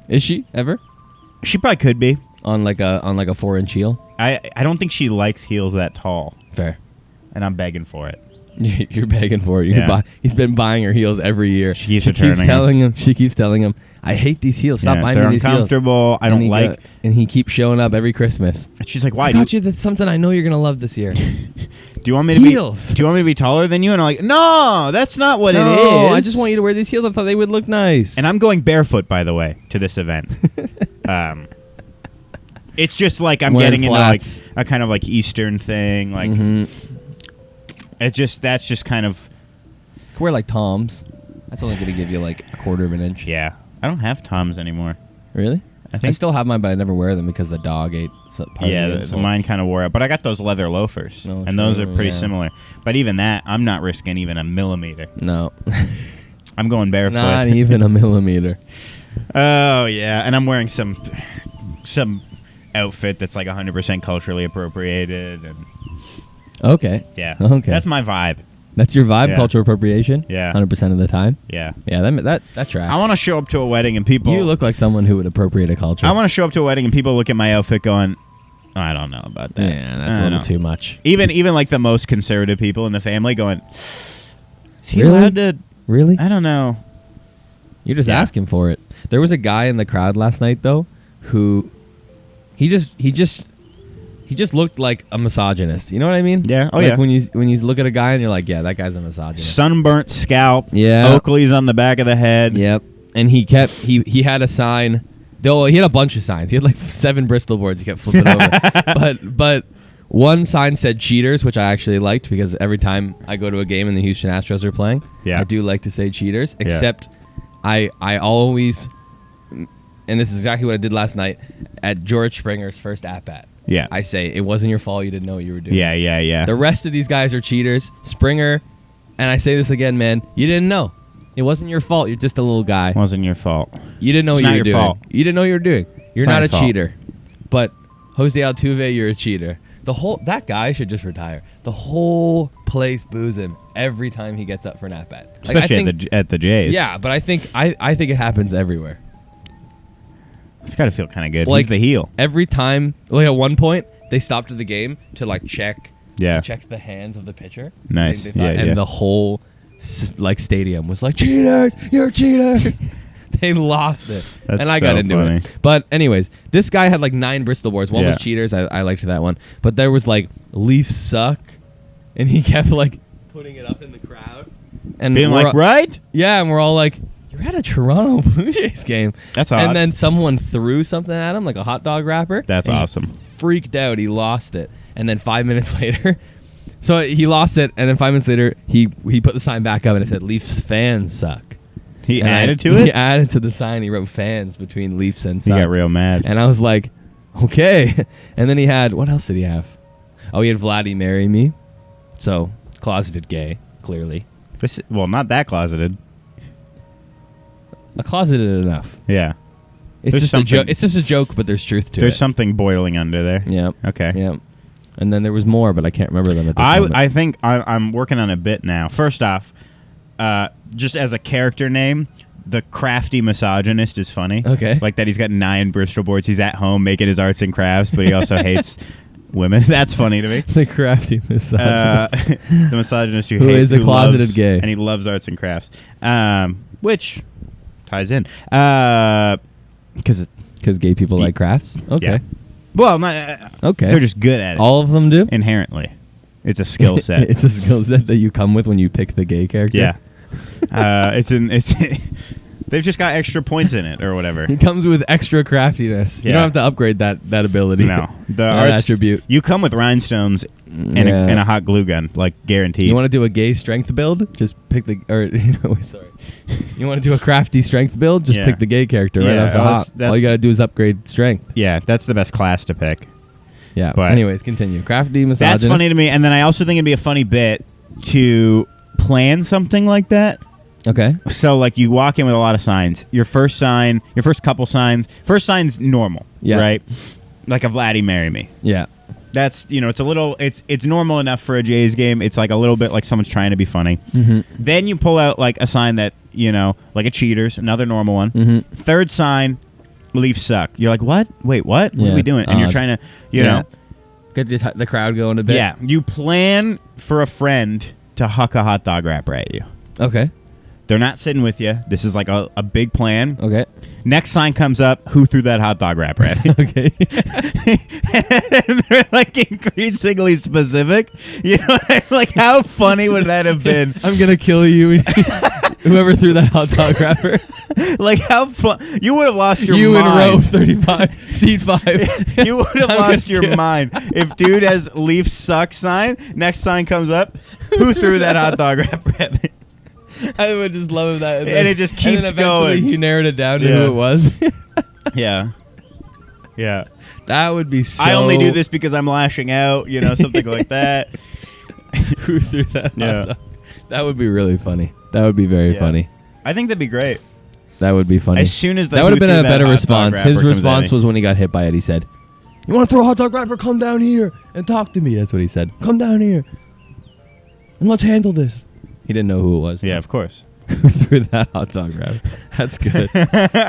Is she ever She probably could be. on like a 4-inch heel? I don't think she likes heels that tall, Fair. and I'm begging for it. You're begging for it. Yeah. He's been buying her heels every year. She keeps She returning keeps telling him, I hate these heels. Stop Yeah, buying they're me these heels. uncomfortable. I don't like. And he keeps showing up every Christmas. And she's like, "Why? I got you that's something I know you're gonna love this year. Do you want me to Heels. Do you want me to be taller than you?" And I'm like, "No, that's not what it No, is. I just want you to wear these heels. I thought they would look nice. And I'm going barefoot, by the way, to this event. It's just like I'm Wearing getting flats. into like a kind of like Eastern thing. Like that's just kind of Wear like Toms. That's only going to give you like a quarter of an inch. yeah. I don't have Toms anymore. Really? I think still have mine, but I never wear them because the dog ate part yeah, of the insole. mine kind of wore out. But I got those leather loafers, Oh, and those are true, pretty yeah. similar. But even that, I'm not risking even a millimeter. No. I'm going barefoot. Not even a millimeter. Oh yeah, and I'm wearing some outfit that's like 100% culturally appropriated, and Okay. yeah, Okay. that's my vibe. That's your vibe, Yeah. cultural appropriation? Yeah. 100% of the time? Yeah, Yeah, that tracks. I want to show up to a wedding and people. You look like someone who would appropriate a culture. I want to show up to a wedding and people look at my outfit going, I don't know about that. Yeah, that's I a don't little know. too much. Even like the most conservative people in the family going, is he Really? allowed to? Really? I don't know. You're just Yeah. asking for it. There was a guy in the crowd last night though who he just looked like a misogynist. You know what I mean? Yeah. Oh, like yeah. when you look at a guy and you're like, yeah, that guy's a misogynist. Sunburnt scalp. Yeah. Oakley's on the back of the head. Yep. And he had a sign. Though he had a bunch of signs. He had like 7 Bristol boards he kept flipping over. But one sign said cheaters, which I actually liked because every time I go to a game and the Houston Astros are playing, Yeah. I do like to say cheaters. Except I always, and this is exactly what I did last night at George Springer's first at-bat. Yeah. I say, it wasn't your fault. You didn't know what you were doing. Yeah. The rest of these guys are cheaters. Springer, and I say this again, man, you didn't know. It wasn't your fault. You're just a little guy. Wasn't your fault. You didn't know It's what not you were your doing. fault. You didn't know what you were doing. You're It's not not a your fault. cheater. But Jose Altuve, you're a cheater. That guy should just retire. The whole place boos him every time he gets up for an at-bat. Like, I Especially think, at the Jays. yeah, but I think it happens everywhere. It's got to feel kind of good. Like He's the heel. every time. Like at one point, they stopped the game to like check the hands of the pitcher. Nice. They thought- Yeah, and yeah. the whole stadium was like, cheaters, you're cheaters. They lost it. That's and I got so into funny. it. But anyways, this guy had like 9 Bristol boards. One Yeah. was cheaters. I liked that one. But there was like Leafs suck. And he kept like putting it up in the crowd. And Being we're like, right? yeah, and we're all like, you're at a Toronto Blue Jays game. That's odd. And then someone threw something at him, like a hot dog wrapper. That's and he awesome. freaked out. He lost it. And then 5 minutes later, so he lost it. And then 5 minutes later, he put the sign back up and it said, Leafs fans suck. He And added to He it? added to the sign. He wrote fans between Leafs and He suck. got real mad. And I was like, okay. And then he had, what else did he have? Oh, he had Vladdy marry me. So, closeted gay, clearly. Well, not that closeted. Closeted enough. Yeah. It's There's just a something- joke. It's just a joke, but there's truth to There's it. something boiling under there. Yeah. Okay. Yeah. And then there was more, but I can't remember them at this moment. I think I'm working on a bit now. First off, just as a character name, the crafty misogynist is funny. Okay. Like that he's got 9 Bristol boards. He's at home making his arts and crafts, but he also hates women. That's funny to me. The crafty misogynist. The misogynist Who is a closeted gay. and he loves arts and crafts, which ties in because Because gay people like crafts? Okay. yeah. Well, not, Okay. they're just good at it All of them do? inherently. It's a skill set. It's a skill set that you come with when you pick the gay character. Yeah. They've just got extra points in it or whatever. He comes with extra craftiness. You Yeah. don't have to upgrade that ability. No, the That arts attribute. You come with rhinestones and, Yeah. and a hot glue gun, like guaranteed. You want to do a gay strength build? Just pick the sorry. You want to do a crafty strength build? Just Yeah. pick the gay character right Yeah, off the hop. that's- All you got to do is upgrade strength. Yeah, that's the best class to pick. Yeah. But- anyways, continue. Crafty misogynist. That's funny to me. And then I also think it'd be a funny bit to plan something like that. Okay. So like you walk in with a lot of signs. Your first couple signs. First sign's normal. Yeah. Right. Like a Vladdy marry me. Yeah. That's it's a little it's normal enough for a Jays game. It's like a little bit like someone's trying to be funny. Mm-hmm. Then you pull out like a sign that like a cheaters, another normal one. Mm-hmm. Third sign, Leafs suck. You're like, what? Wait, what? What Yeah, are we doing? And you're odd. trying to Yeah. Get the crowd going a bit. yeah. You plan for a friend to huck a hot dog wrapper at you. Okay. They're not sitting with you. This is like a big plan. Okay. Next sign comes up, who threw that hot dog wrapper at me? Okay. And they're like increasingly specific. You know, like how funny would that have been? I'm going to kill you. Whoever threw that hot dog wrapper. Like how fun. You would have lost your You mind. in row 35, seat 5. You would have lost your mind. If dude has Leafs suck sign, next sign comes up, who threw that hot dog wrapper at me? I would just love that. And it just keeps and then going. You narrowed it down to Yeah. who it was. Yeah. Yeah. That would be so... I only do this because I'm lashing out, you know, something like that. Who threw that Yeah. hot dog? That would be really funny. That would be very Yeah. funny. I think that'd be great. That would be funny. As soon as the that would have who been threw a that better hot dog response. wrapper His comes at response me. was when he got hit by it. He said, "You want to throw a hot dog wrapper? Come down here and talk to me." That's what he said. Come down here and let's handle this. He didn't know who it was. Yeah, of course. Who threw that hot dog wrapper? That's good.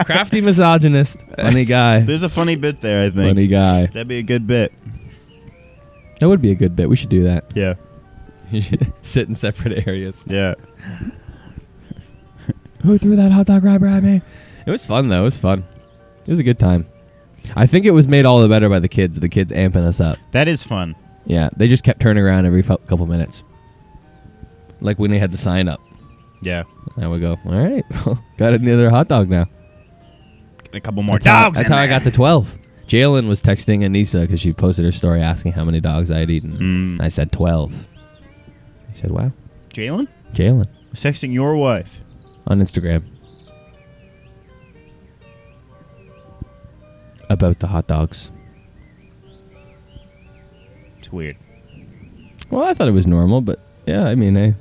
Crafty misogynist. Funny guy. There's a funny bit there, I think. Funny guy. That'd be a good bit. That would be a good bit. We should do that. Yeah. You should sit in separate areas. Yeah. Who threw that hot dog wrapper at me? It was fun, though. It was fun. It was a good time. I think it was made all the better by the kids amping us up. That is fun. Yeah, they just kept turning around every couple minutes. Like when they had the sign up. Yeah. I would go, all right, got another hot dog now. A couple more That's how, dogs. that's in how I there. got to 12. Jalen was texting Anissa because she posted her story asking how many dogs I had eaten. And I said 12. He said, wow. Jalen? Jalen. Was texting your wife. On Instagram. About the hot dogs. It's weird. Well, I thought it was normal, but yeah, I mean, hey,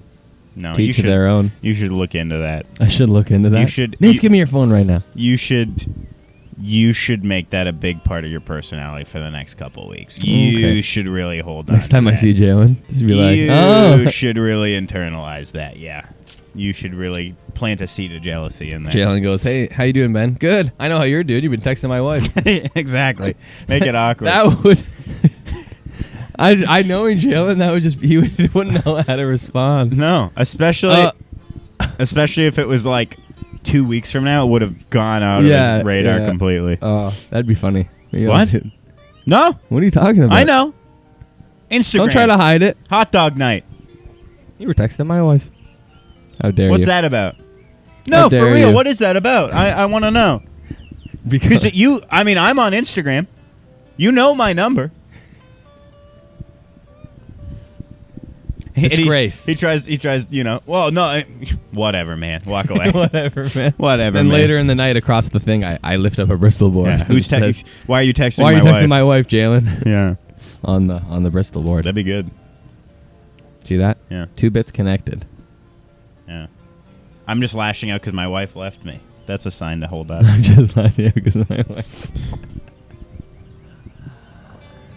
No, you teach should. their own. You should look into that. I should look into that. You should. Nice, give me your phone right now. You should make that a big part of your personality for the next couple of weeks. You Okay. should really hold on. Next time to I that. see Jalen, just be like, You oh. should really internalize that. Yeah, you should really plant a seed of jealousy in there. Jalen goes, hey, how you doing, Ben? Good. I know how you're doing. You've been texting my wife. Exactly. Make it awkward. That would... I knowing Jalen, that would just... He wouldn't know how to respond. No, especially if it was like 2 weeks from now, it would have gone out of his radar completely. Oh, that'd be funny. What? No, What are you talking about? I know. Instagram. Don't try to hide it. Hot dog night. You were texting my wife. How dare What's you? that about? No, for dare real. you. What is that about? I want to know. Because I'm on Instagram. You know my number. Disgrace. He tries, well, no, whatever, man. Walk away. Whatever, man. Whatever, Then man. later in the night, across the thing, I lift up a Bristol board. Yeah. Who's It says, texting? Why are you texting Why are you my texting wife? my wife, Jalen? Yeah. on the Bristol board. That'd be good. See that? Yeah. 2 bits connected. Yeah. I'm just lashing out because my wife left me. That's a sign to hold up. I'm just laughing because of my wife.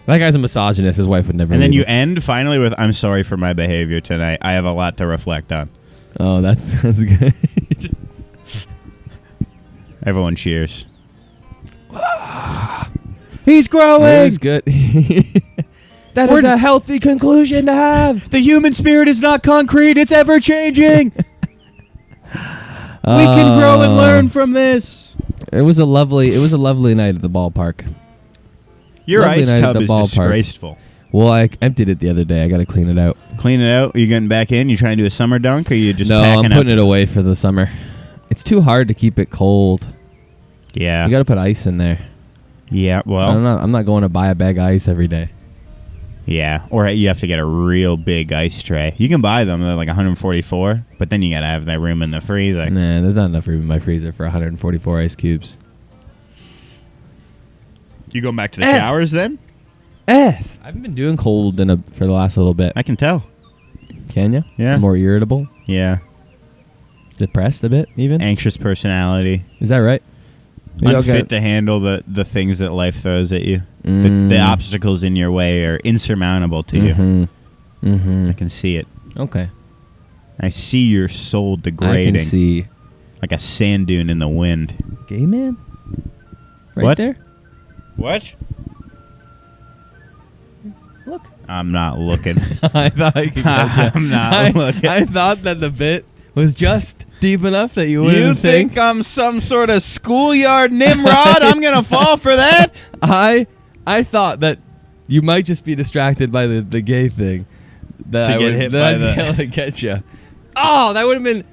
That guy's a misogynist. His wife would never. And then leave you him. end finally with, "I'm sorry for my behavior tonight. I have a lot to reflect on." Oh, that's good. Everyone cheers. He's growing. That He's good. That is a healthy conclusion to have. The human spirit is not concrete. It's ever changing. We can grow and learn from this. It was a lovely night at the ballpark. Your Lovely ice night at tub the is ballpark. disgraceful. Well, I emptied it the other day. I got to clean it out. Clean it out. Are you getting back in? You trying to do a summer dunk, or you just No, packing I'm putting it away for the summer. It's too hard to keep it cold. Yeah. You got to put ice in there. Yeah. Well. I'm not going to buy a bag of ice every day. Yeah. Or you have to get a real big ice tray. You can buy them. They're like 144, but then you got to have that room in the freezer. Nah, there's not enough room in my freezer for 144 ice cubes. You going back to the showers then? F. I haven't been doing cold for the last little bit. I can tell. Can you? Yeah. More irritable? Yeah. Depressed a bit, even? Anxious personality. Is that right? Maybe I'll Unfit get- to handle the things that life throws at you. Mm. The obstacles in your way are insurmountable to you. Mm-hmm. I can see it. Okay. I see your soul degrading I can see. like a sand dune in the wind. Gay man? Right What? there? What? Look. I'm not looking. I thought I could catch I'm not looking. I thought that the bit was just deep enough that you You wouldn't think I'm some sort of schoolyard Nimrod? I'm gonna fall for that? I thought that you might just be distracted by the gay thing. That To I get would, hit that by I'd the- be able to get you. Oh, that would have been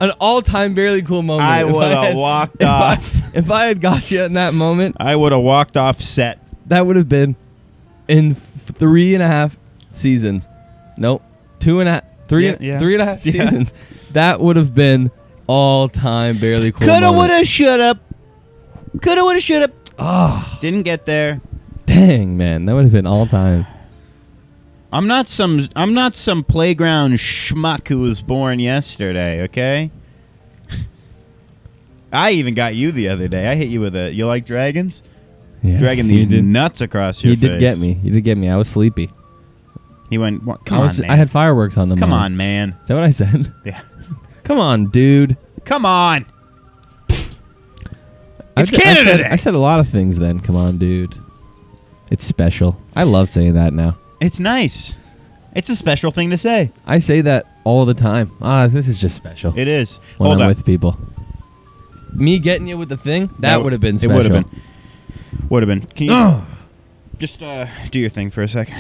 an all-time barely cool moment. I if would have had- walked if I- off. if I had got you in that moment, I would have walked off set. that would have been in 3.5 seasons. Nope, 2.5, 3, Yeah, yeah. 3.5 Yeah. seasons. That would have been all-time barely cool. Coulda, moment. woulda, shoulda. Coulda, woulda, shoulda. Oh, Didn't get there. dang, man, that would have been all-time. I'm not some playground schmuck who was born yesterday, okay? I even got you the other day. I hit you with a, you like dragons? Yes, Dragging you these did. nuts across your You face. did get me. You did get me. I was sleepy. He went, what? Come on, man. I had fireworks on the Come mind. on, man. Is that what I said? Yeah. Come on, dude. Come on. It's I Canada said, Day. I said a lot of things then. Come on, dude. It's special. I love saying that now. It's nice. It's a special thing to say. I say that all the time. This is just special. It is. when Hold I'm up. with people. Me getting you with the thing, that would have been special. It would have been. Would have been. Can you just do your thing for a second?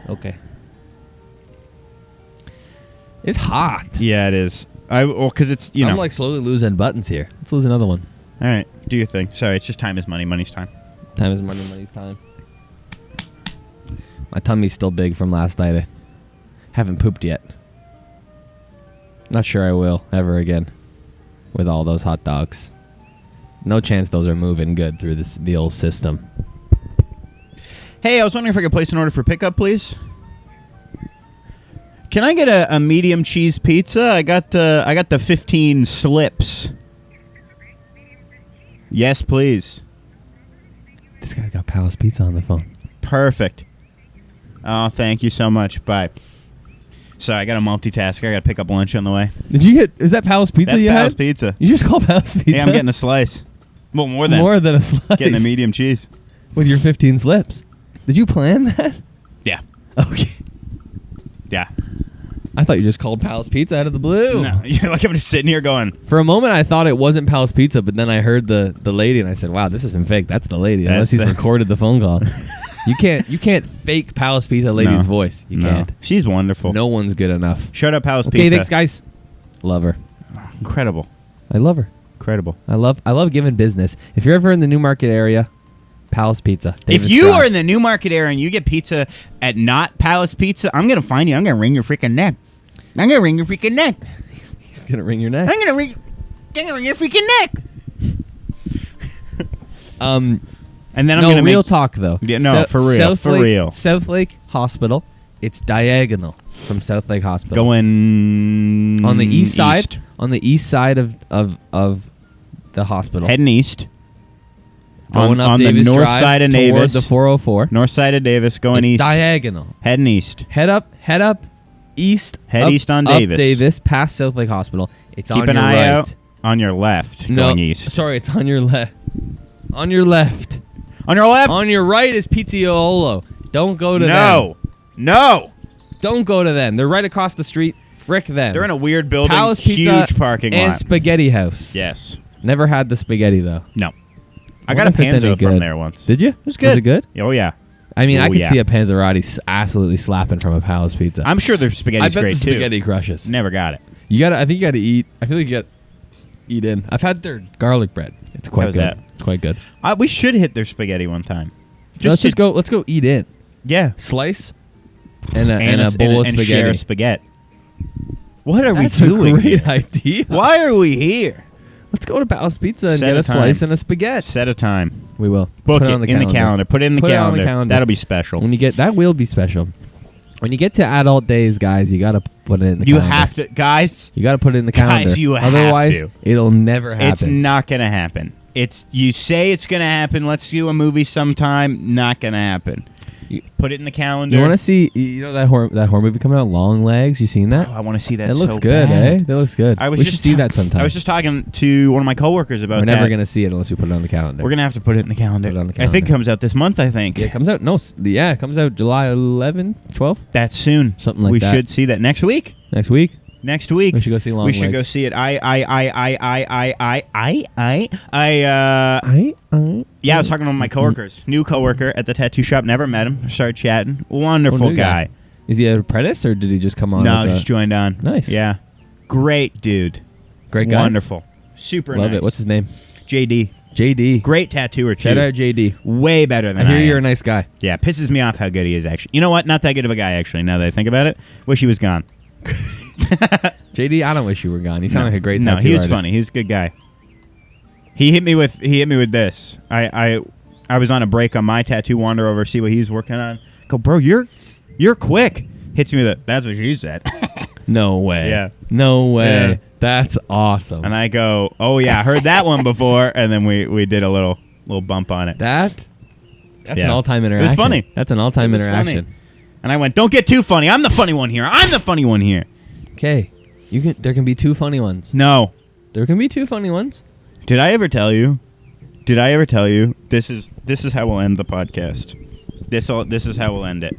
Okay. It's hot. Yeah, it is. Because it's, I'm like slowly losing buttons here. Let's lose another one. All right, do your thing. Sorry, it's just time is money. Money's time. Time is money, money's time. My tummy's still big from last night. I haven't pooped yet. Not sure I will ever again with all those hot dogs. No chance those are moving good through the old system. Hey, I was wondering if I could place an order for pickup, please. Can I get a medium cheese pizza? I got the 15 slips. Yes, please. This guy's got Palace Pizza on the phone. Perfect. Oh, thank you so much. Bye. Sorry, I got to multitask. I got to pick up lunch on the way. Did you get? Is that Palace Pizza That's you Palace had? Pizza. You just called Palace Pizza? Yeah, I'm getting a slice. Well, more than a slice. getting a medium cheese. with your 15 slips. Did you plan that? Yeah. Okay. Yeah. I thought you just called Palace Pizza out of the blue. No, you're like I'm just sitting here going. For a moment, I thought it wasn't Palace Pizza, but then I heard the lady, and I said, "Wow, this isn't fake. That's the lady." Unless he's recorded the phone call. You can't fake Palace Pizza lady's voice. You can't. She's wonderful. No one's good enough. Shut up, Palace Okay, Pizza. thanks, guys. Love her. Incredible. I love her. Incredible. I love giving business. If you're ever in the Newmarket area, Palace Pizza. Davis If you Strauss. are in the Newmarket area and you get pizza at not Palace Pizza, I'm gonna find you. I'm gonna wring your freaking neck. I'm gonna wring your freaking neck. he's gonna wring your neck. I'm gonna wring your freaking neck. And then I'm no, gonna real make, talk though. Yeah, no, for real, for real. South Lake Hospital. It's diagonal from South Lake Hospital. going on the east side. east. On the east side of the hospital. Heading east. Going up on Davis the north Drive side of toward Davis. the 404. North side of Davis, going It's east. Diagonal. Heading east. Head up, east. Head up, east on up Davis. Davis, past South Lake Hospital. It's Keep on an your eye right. out on your left, No, going east. sorry, it's on your left. On your left. On your left? On your right is Pizziolo. Don't go to them. No. Don't go to them. They're right across the street. Frick them. They're in a weird building, Palace huge Pizza parking and lot. Spaghetti House. Yes. Never had the spaghetti though. No. I wonder got a if it's any panzo from good. there once. Did you? It was good. Was it good? Oh, yeah. I mean, I Oh, could yeah. see a Panzerotti absolutely slapping from a Palace Pizza. I'm sure their I spaghetti's bet great, the too. spaghetti crushes. Never got it. I think you gotta eat. I feel like you gotta eat in. I've had their garlic bread. It's quite How's good. that? It's quite good. We should hit their spaghetti one time. Let's go eat in. Yeah. Slice and a bowl of and spaghetti. share spaghetti. What are That's we a doing? great here? idea. Why are we here? Let's go to Palace Pizza and Set get a a slice time. and a spaghetti. Set a time. We will. Book Put it on in the calendar. Put it in the Put it on the calendar. calendar. That'll be special. When you get that will be special. When you get to adult days, guys, you gotta put it in the You calendar. have to, guys. You gotta put it in the Guys, calendar. you have Otherwise, to. it'll never happen. It's not gonna happen. You say it's gonna happen. Let's do a movie sometime. Not gonna happen. You put it in the calendar. You want to see? You know that horror movie coming out, Long Legs? You seen that? Oh, I want to see that. It looks so good, bad. eh? That looks good. We should see that sometime. I was just talking to one of my coworkers about We're that. never gonna see it unless we put it on the calendar. We're gonna have to put it in the calendar. Put it on the I think it calendar. comes out this month. I think. Yeah, it comes out. No, it comes out July 11, 12, That's soon. something like we that. should see that next week. Next week. next week. We should go see Long We should go Legs. see it. Yeah, I was talking to my coworkers. New coworker at the tattoo shop. Never met him. Started chatting. Wonderful new guy. Is he an apprentice or did he just come on? No, as just joined on. Nice. Yeah. Great dude. Great guy. Wonderful. Super Love nice. it. What's his name? JD. JD. Great tattooer, too. Shout out JD. Way better than I I hear am. you're a nice guy. Yeah, pisses me off how good he is, actually. You know what? Not that good of a guy, actually, now that I think about it. Wish he was gone. JD, I don't wish you were gone. You sound like a great No, tattoo he was artist. funny. He was a good guy. He hit me with this. I was on a break on my tattoo, wander over, see what he was working on. Go, bro, you're quick. Hits me with it. That's what she said. No way. Yeah. No way. Yeah. That's awesome. And I go, oh yeah, I heard that one before. And then we did a little bump on it. That's Yeah. an all-time interaction. It was funny. That's an all-time It was interaction. funny. And I went, don't get too funny. I'm the funny one here. I'm the funny one here. Okay. There can be two funny ones. No. There can be two funny ones. Did I ever tell you? This is how we'll end the podcast. This is how we'll end it.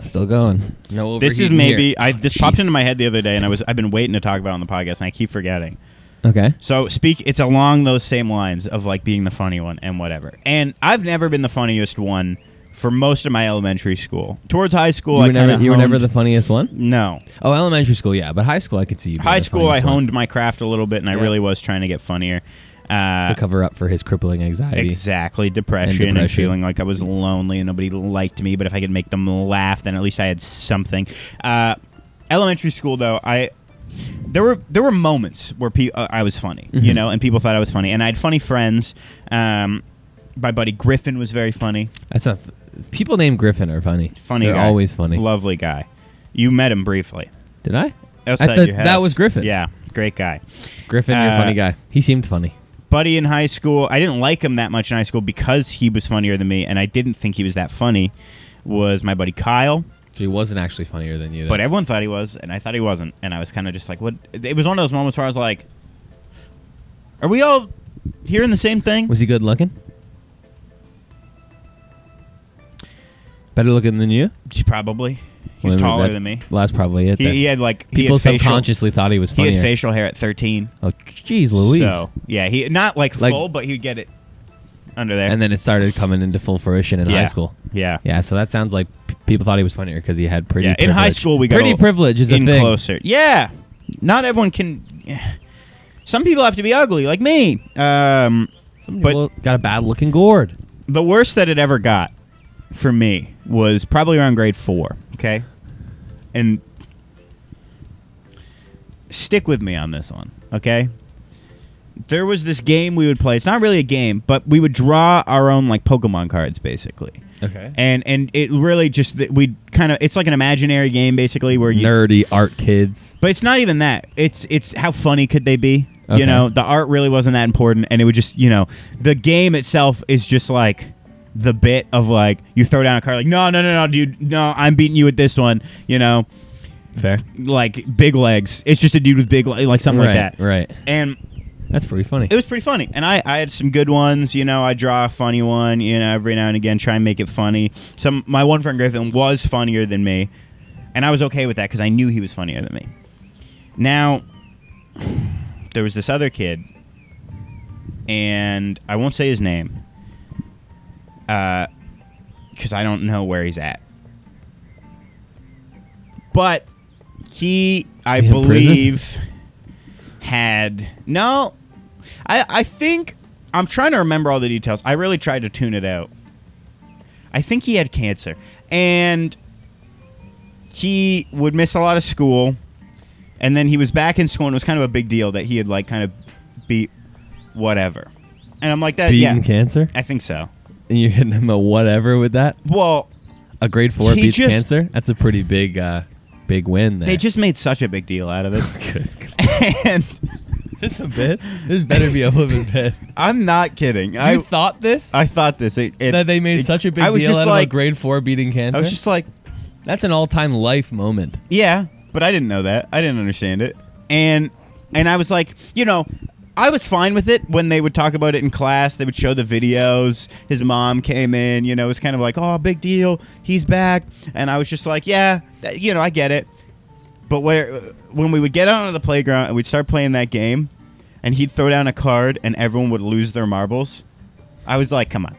Still going. No This is overheating maybe here. this popped into my head the other day, and I've been waiting to talk about it on the podcast, and I keep forgetting. Okay. So it's along those same lines of like being the funny one and whatever. And I've never been the funniest one for most of my elementary school. Towards high school, You were never the funniest one? No. Oh, elementary school, yeah. But high school, I could see you being High the school, I funniest one. honed my craft a little bit, and I Yeah. really was trying to get funnier. To cover up for his crippling anxiety. Exactly, depression and depression. feeling like I was lonely and nobody liked me. But if I could make them laugh, then at least I had something. Elementary school, though, there were moments where I was funny, you know, and people thought I was funny, and I had funny friends. My buddy Griffin was very funny. People named Griffin are funny. They're Guy. always funny. Lovely guy. You met him briefly Did I? outside your house. That was Griffin. Yeah, great guy. Griffin, you're a funny guy. He seemed funny. Buddy in high school, I didn't like him that much in high school because he was funnier than me, and I didn't think he was that funny, was my buddy Kyle. So he wasn't actually funnier than you, then. But everyone thought he was, and I thought he wasn't. And I was kind of just like, what? It was one of those moments where I was like, are we all hearing the same thing? Was he good looking? Better looking than you? Probably. He's taller than me. Well, that's probably it. then. He had like People he had facial, subconsciously thought he was he funnier. had facial hair at 13. Oh, jeez, Louise. So yeah, he not like Like- full, but he'd get it under there. And then it started coming into full fruition in high school. Yeah. Yeah, so that sounds like people thought he was funnier because he had pretty Yeah, in privilege. high school we got pretty privilege is a in thing. closer. Yeah, not everyone can. Some people have to be ugly, like me. Some people got a bad looking gourd. The worst that it ever got for me was probably around grade 4. Okay, and stick with me on this one. Okay, there was this game we would play. It's not really a game, but we would draw our own like Pokemon cards, basically. Okay. And it really just we kind of it's like an imaginary game basically where you Nerdy art kids. But it's not even that. It's how funny could they be? Okay. You know, the art really wasn't that important, and it would just, you know, the game itself is just like the bit of like you throw down a card like no dude, no, I'm beating you with this one, you know, Fair. like big legs. It's just a dude with big legs, like something like that. Right. And That's pretty funny. it was pretty funny, and I had some good ones. You know, I draw a funny one, you know, every now and again, try and make it funny. My one friend Griffin was funnier than me, and I was okay with that because I knew he was funnier than me. Now, there was this other kid, and I won't say his name, because I don't know where he's at. But he, I Is he in believe, had no. I think I'm trying to remember all the details. I really tried to tune it out. I think he had cancer, and he would miss a lot of school, and then he was back in school, and it was kind of a big deal that he had like kind of beat whatever. And I'm like that. Beating Yeah, cancer? I think so. And you're hitting him a whatever with that? Well, A grade 4 He beats just- cancer? That's a pretty big win there. they just made such a big deal out of it. Good. And Is this a bit? This better be a living bit. I'm not kidding. You thought this? I thought this. That they made such a big I was deal just out of like- a grade 4 beating cancer? I was just like, That's an all-time life moment. yeah, but I didn't know that. I didn't understand it. And I was like, you know, I was fine with it when they would talk about it in class. They would show the videos. His mom came in, you know, it was kind of like, oh, big deal. He's back. And I was just like, yeah, you know, I get it. But when we would get out on the playground and we'd start playing that game, and he'd throw down a card and everyone would lose their marbles, I was like, come on.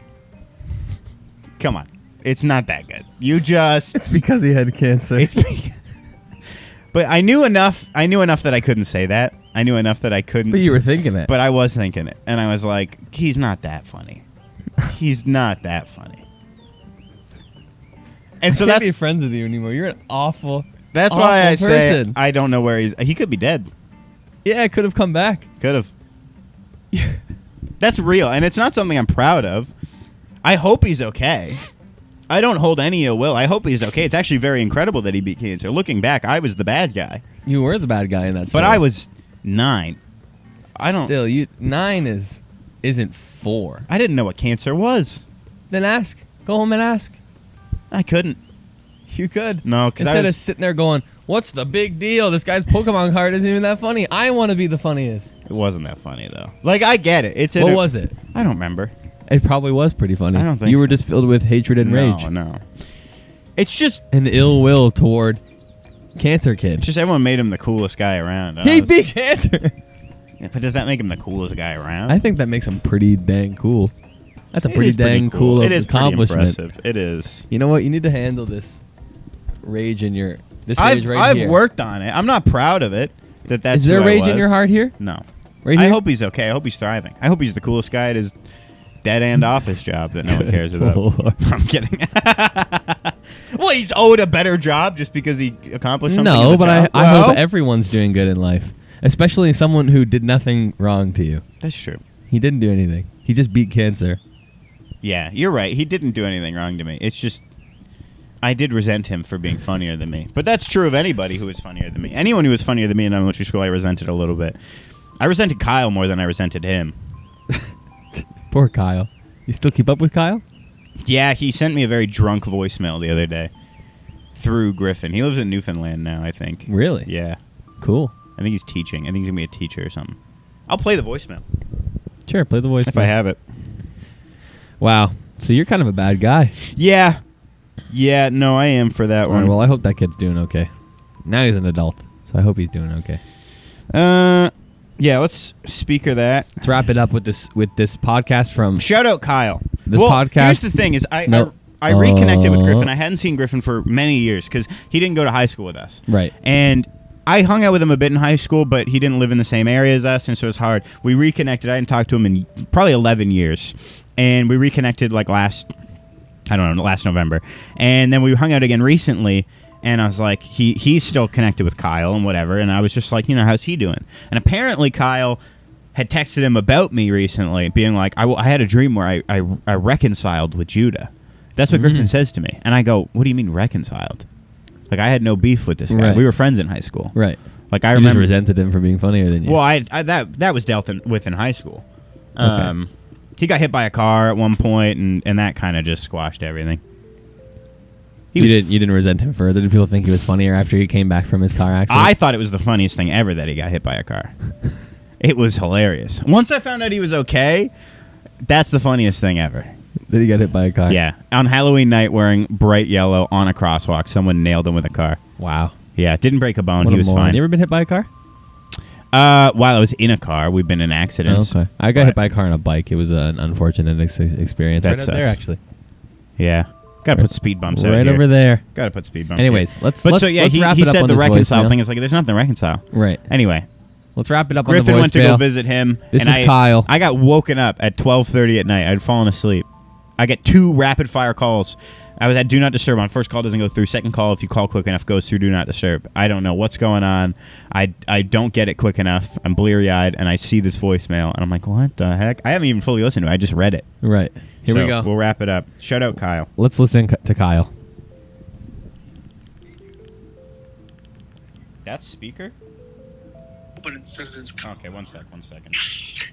Come on. It's not that good. It's because he had cancer. But I knew enough that I couldn't say that. I knew enough that I couldn't. But you were thinking it. But I was thinking it. And I was like, he's not that funny. He's not that funny. And so I can't that's be friends with you anymore. You're an awful That's why I person. say I don't know where he could be dead. Yeah, I could have come back. Could have. That's real, and it's not something I'm proud of. I hope he's okay. I don't hold any ill will. I hope he's okay. It's actually very incredible that he beat cancer. Looking back, I was the bad guy. You were the bad guy in that story. But I was 9. Still, 9 isn't 4. I didn't know what cancer was. Then ask. Go home and ask. I couldn't. You could. No, because instead of sitting there going, "What's the big deal? This guy's Pokemon card isn't even that funny. I want to be the funniest." It wasn't that funny though. Like I get it. What was it? I don't remember. It probably was pretty funny. I don't think you were so. just filled with hatred and rage. No. It's just and ill will toward Cancer Kid. It's just everyone made him the coolest guy around. He beat cancer. Yeah, but does that make him the coolest guy around? I think that makes him pretty dang cool. That's a pretty dang cool accomplishment. Pretty impressive. It is. You know what? You need to handle this rage in your rage right I've here. worked on it. I'm not proud of it. That's Is there who I rage in was. your heart here? No. Right I here? hope he's okay. I hope he's thriving. I hope he's the coolest guy at his dead end office job that no one cares about. I'm kidding. Well, he's owed a better job just because he accomplished something. No, in the but job. I hope everyone's doing good in life, especially someone who did nothing wrong to you. That's true. He didn't do anything. He just beat cancer. Yeah, you're right. He didn't do anything wrong to me. It's just I did resent him for being funnier than me. But that's true of anybody who was funnier than me. Anyone who was funnier than me in elementary school, I resented a little bit. I resented Kyle more than I resented him. Poor Kyle. You still keep up with Kyle? Yeah, he sent me a very drunk voicemail the other day through Griffin. He lives in Newfoundland now, I think. Really? Yeah. Cool. I think he's teaching. I think he's going to be a teacher or something. I'll play the voicemail. Sure, play the voicemail. If I have it. Wow. So you're kind of a bad guy. Yeah. Yeah, no, I am for that All one. right, well, I hope that kid's doing okay. Now he's an adult, so I hope he's doing okay. Yeah, let's speaker that. Let's wrap it up with this podcast from... Shout out Kyle. This podcast... Here's the thing is I reconnected with Griffin. I hadn't seen Griffin for many years because he didn't go to high school with us. Right. And I hung out with him a bit in high school, but he didn't live in the same area as us, and so it was hard. We reconnected. I hadn't talked to him in probably 11 years. And we reconnected like last November. And then we hung out again recently, and I was like, he's still connected with Kyle and whatever, and I was just like, how's he doing? And apparently Kyle had texted him about me recently, being like, I had a dream where I reconciled with Judah. That's what Griffin says to me. And I go, what do you mean reconciled? Like, I had no beef with this guy. Right. We were friends in high school. Right. Like, I You remember... just resented him for being funnier than you. Well, that was dealt with in high school. Okay. He got hit by a car at one point, and that kind of just squashed everything. You didn't resent him further? Did people think he was funnier after he came back from his car accident? I thought it was the funniest thing ever that he got hit by a car. It was hilarious. Once I found out he was okay, that's the funniest thing ever. That he got hit by a car? Yeah. On Halloween night, wearing bright yellow on a crosswalk, someone nailed him with a car. Wow. Yeah, didn't break a bone. What He a was moron. fine. You ever been hit by a car? While I was in a car, we've been in accidents. Oh, okay. I got hit by a car on a bike. It was an unfortunate experience. That Right out there, sucks. actually. Yeah. Got to put speed bumps out Right here. over there. Got to put speed bumps. Anyways, here. let's But let's, so yeah, let's wrap he it up said on the this reconcile voicemail. thing is like there's nothing to reconcile. Right. Anyway, Let's wrap it up Griffin on the voicemail. went to go visit him. This and is Kyle. I got woken up at 12:30 at night. I'd fallen asleep. I get 2 rapid fire calls. I was at Do Not Disturb on. First call doesn't go through. Second call, if you call quick enough, goes through Do Not Disturb. I don't know what's going on. I don't get it quick enough. I'm bleary-eyed, and I see this voicemail, and I'm like, what the heck? I haven't even fully listened to it. I just read it. Right. Here we go. We'll wrap it up. Shout out Kyle. Let's listen to Kyle. That's speaker? But instead of his Okay, one second.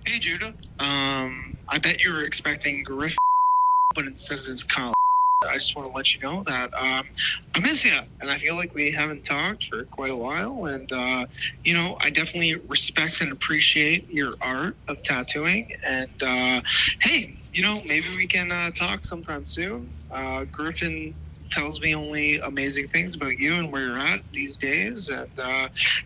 Hey Judah, I bet you were expecting Griffin, but instead of his Kyle. I just want to let you know that I miss you, and I feel like we haven't talked for quite a while. And I definitely respect and appreciate your art of tattooing. And hey, maybe we can talk sometime soon. Griffin tells me only amazing things about you and where you're at these days. And,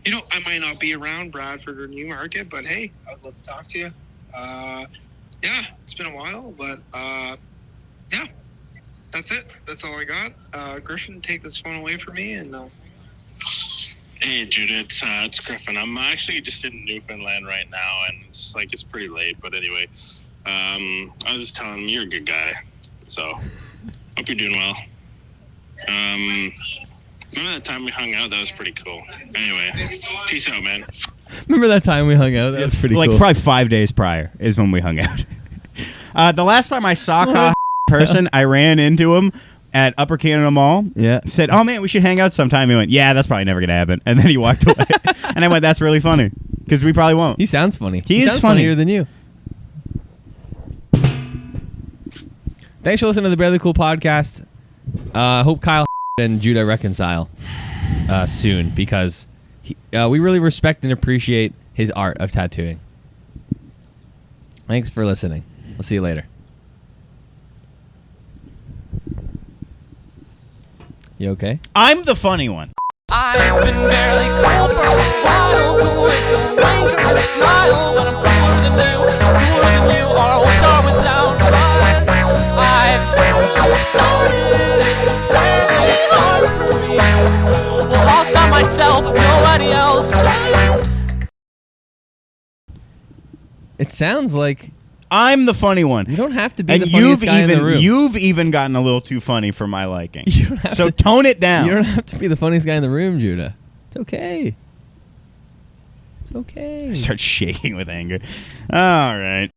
you know, I might not be around Bradford or Newmarket, but hey, I'd love to talk to you. Yeah, it's been a while, but yeah, that's it. That's all I got. Griffin, take this phone away from me. And Hey, Judah, it's Griffin. I'm actually just in Newfoundland right now, and it's pretty late. But anyway, I was just telling him you're a good guy, so hope you're doing well. Remember that time we hung out? That was pretty cool. Anyway, peace out, man. Remember that time we hung out? That was pretty like cool. probably 5 days prior is when we hung out. The last time I saw Kyle person, I ran into him at Upper Canada Mall. Yeah. Said, "Oh man, we should hang out sometime." He went, "Yeah, that's probably never gonna happen." And then he walked away. And I went, "That's really funny because we probably won't." He sounds funny. He is sounds funny. funnier than you. Thanks for listening to the Barely Cool podcast. Hope Kyle and Judah reconcile soon, because we really respect and appreciate his art of tattooing. Thanks for listening. We'll see you later. You okay? I'm the funny one. I've been barely cool for a while, cool with a wink or a smile, but I'm cooler than you are with or without buzz. I've started, this is really hard for me. Well, I'll stop myself if nobody else does. It sounds like I'm the funny one. you don't have to be And the funniest guy in the room. you've even gotten a little too funny for my liking. You don't have So to, tone it down. you don't have to be the funniest guy in the room, Judah. It's okay. It's okay. Start shaking with anger. All right.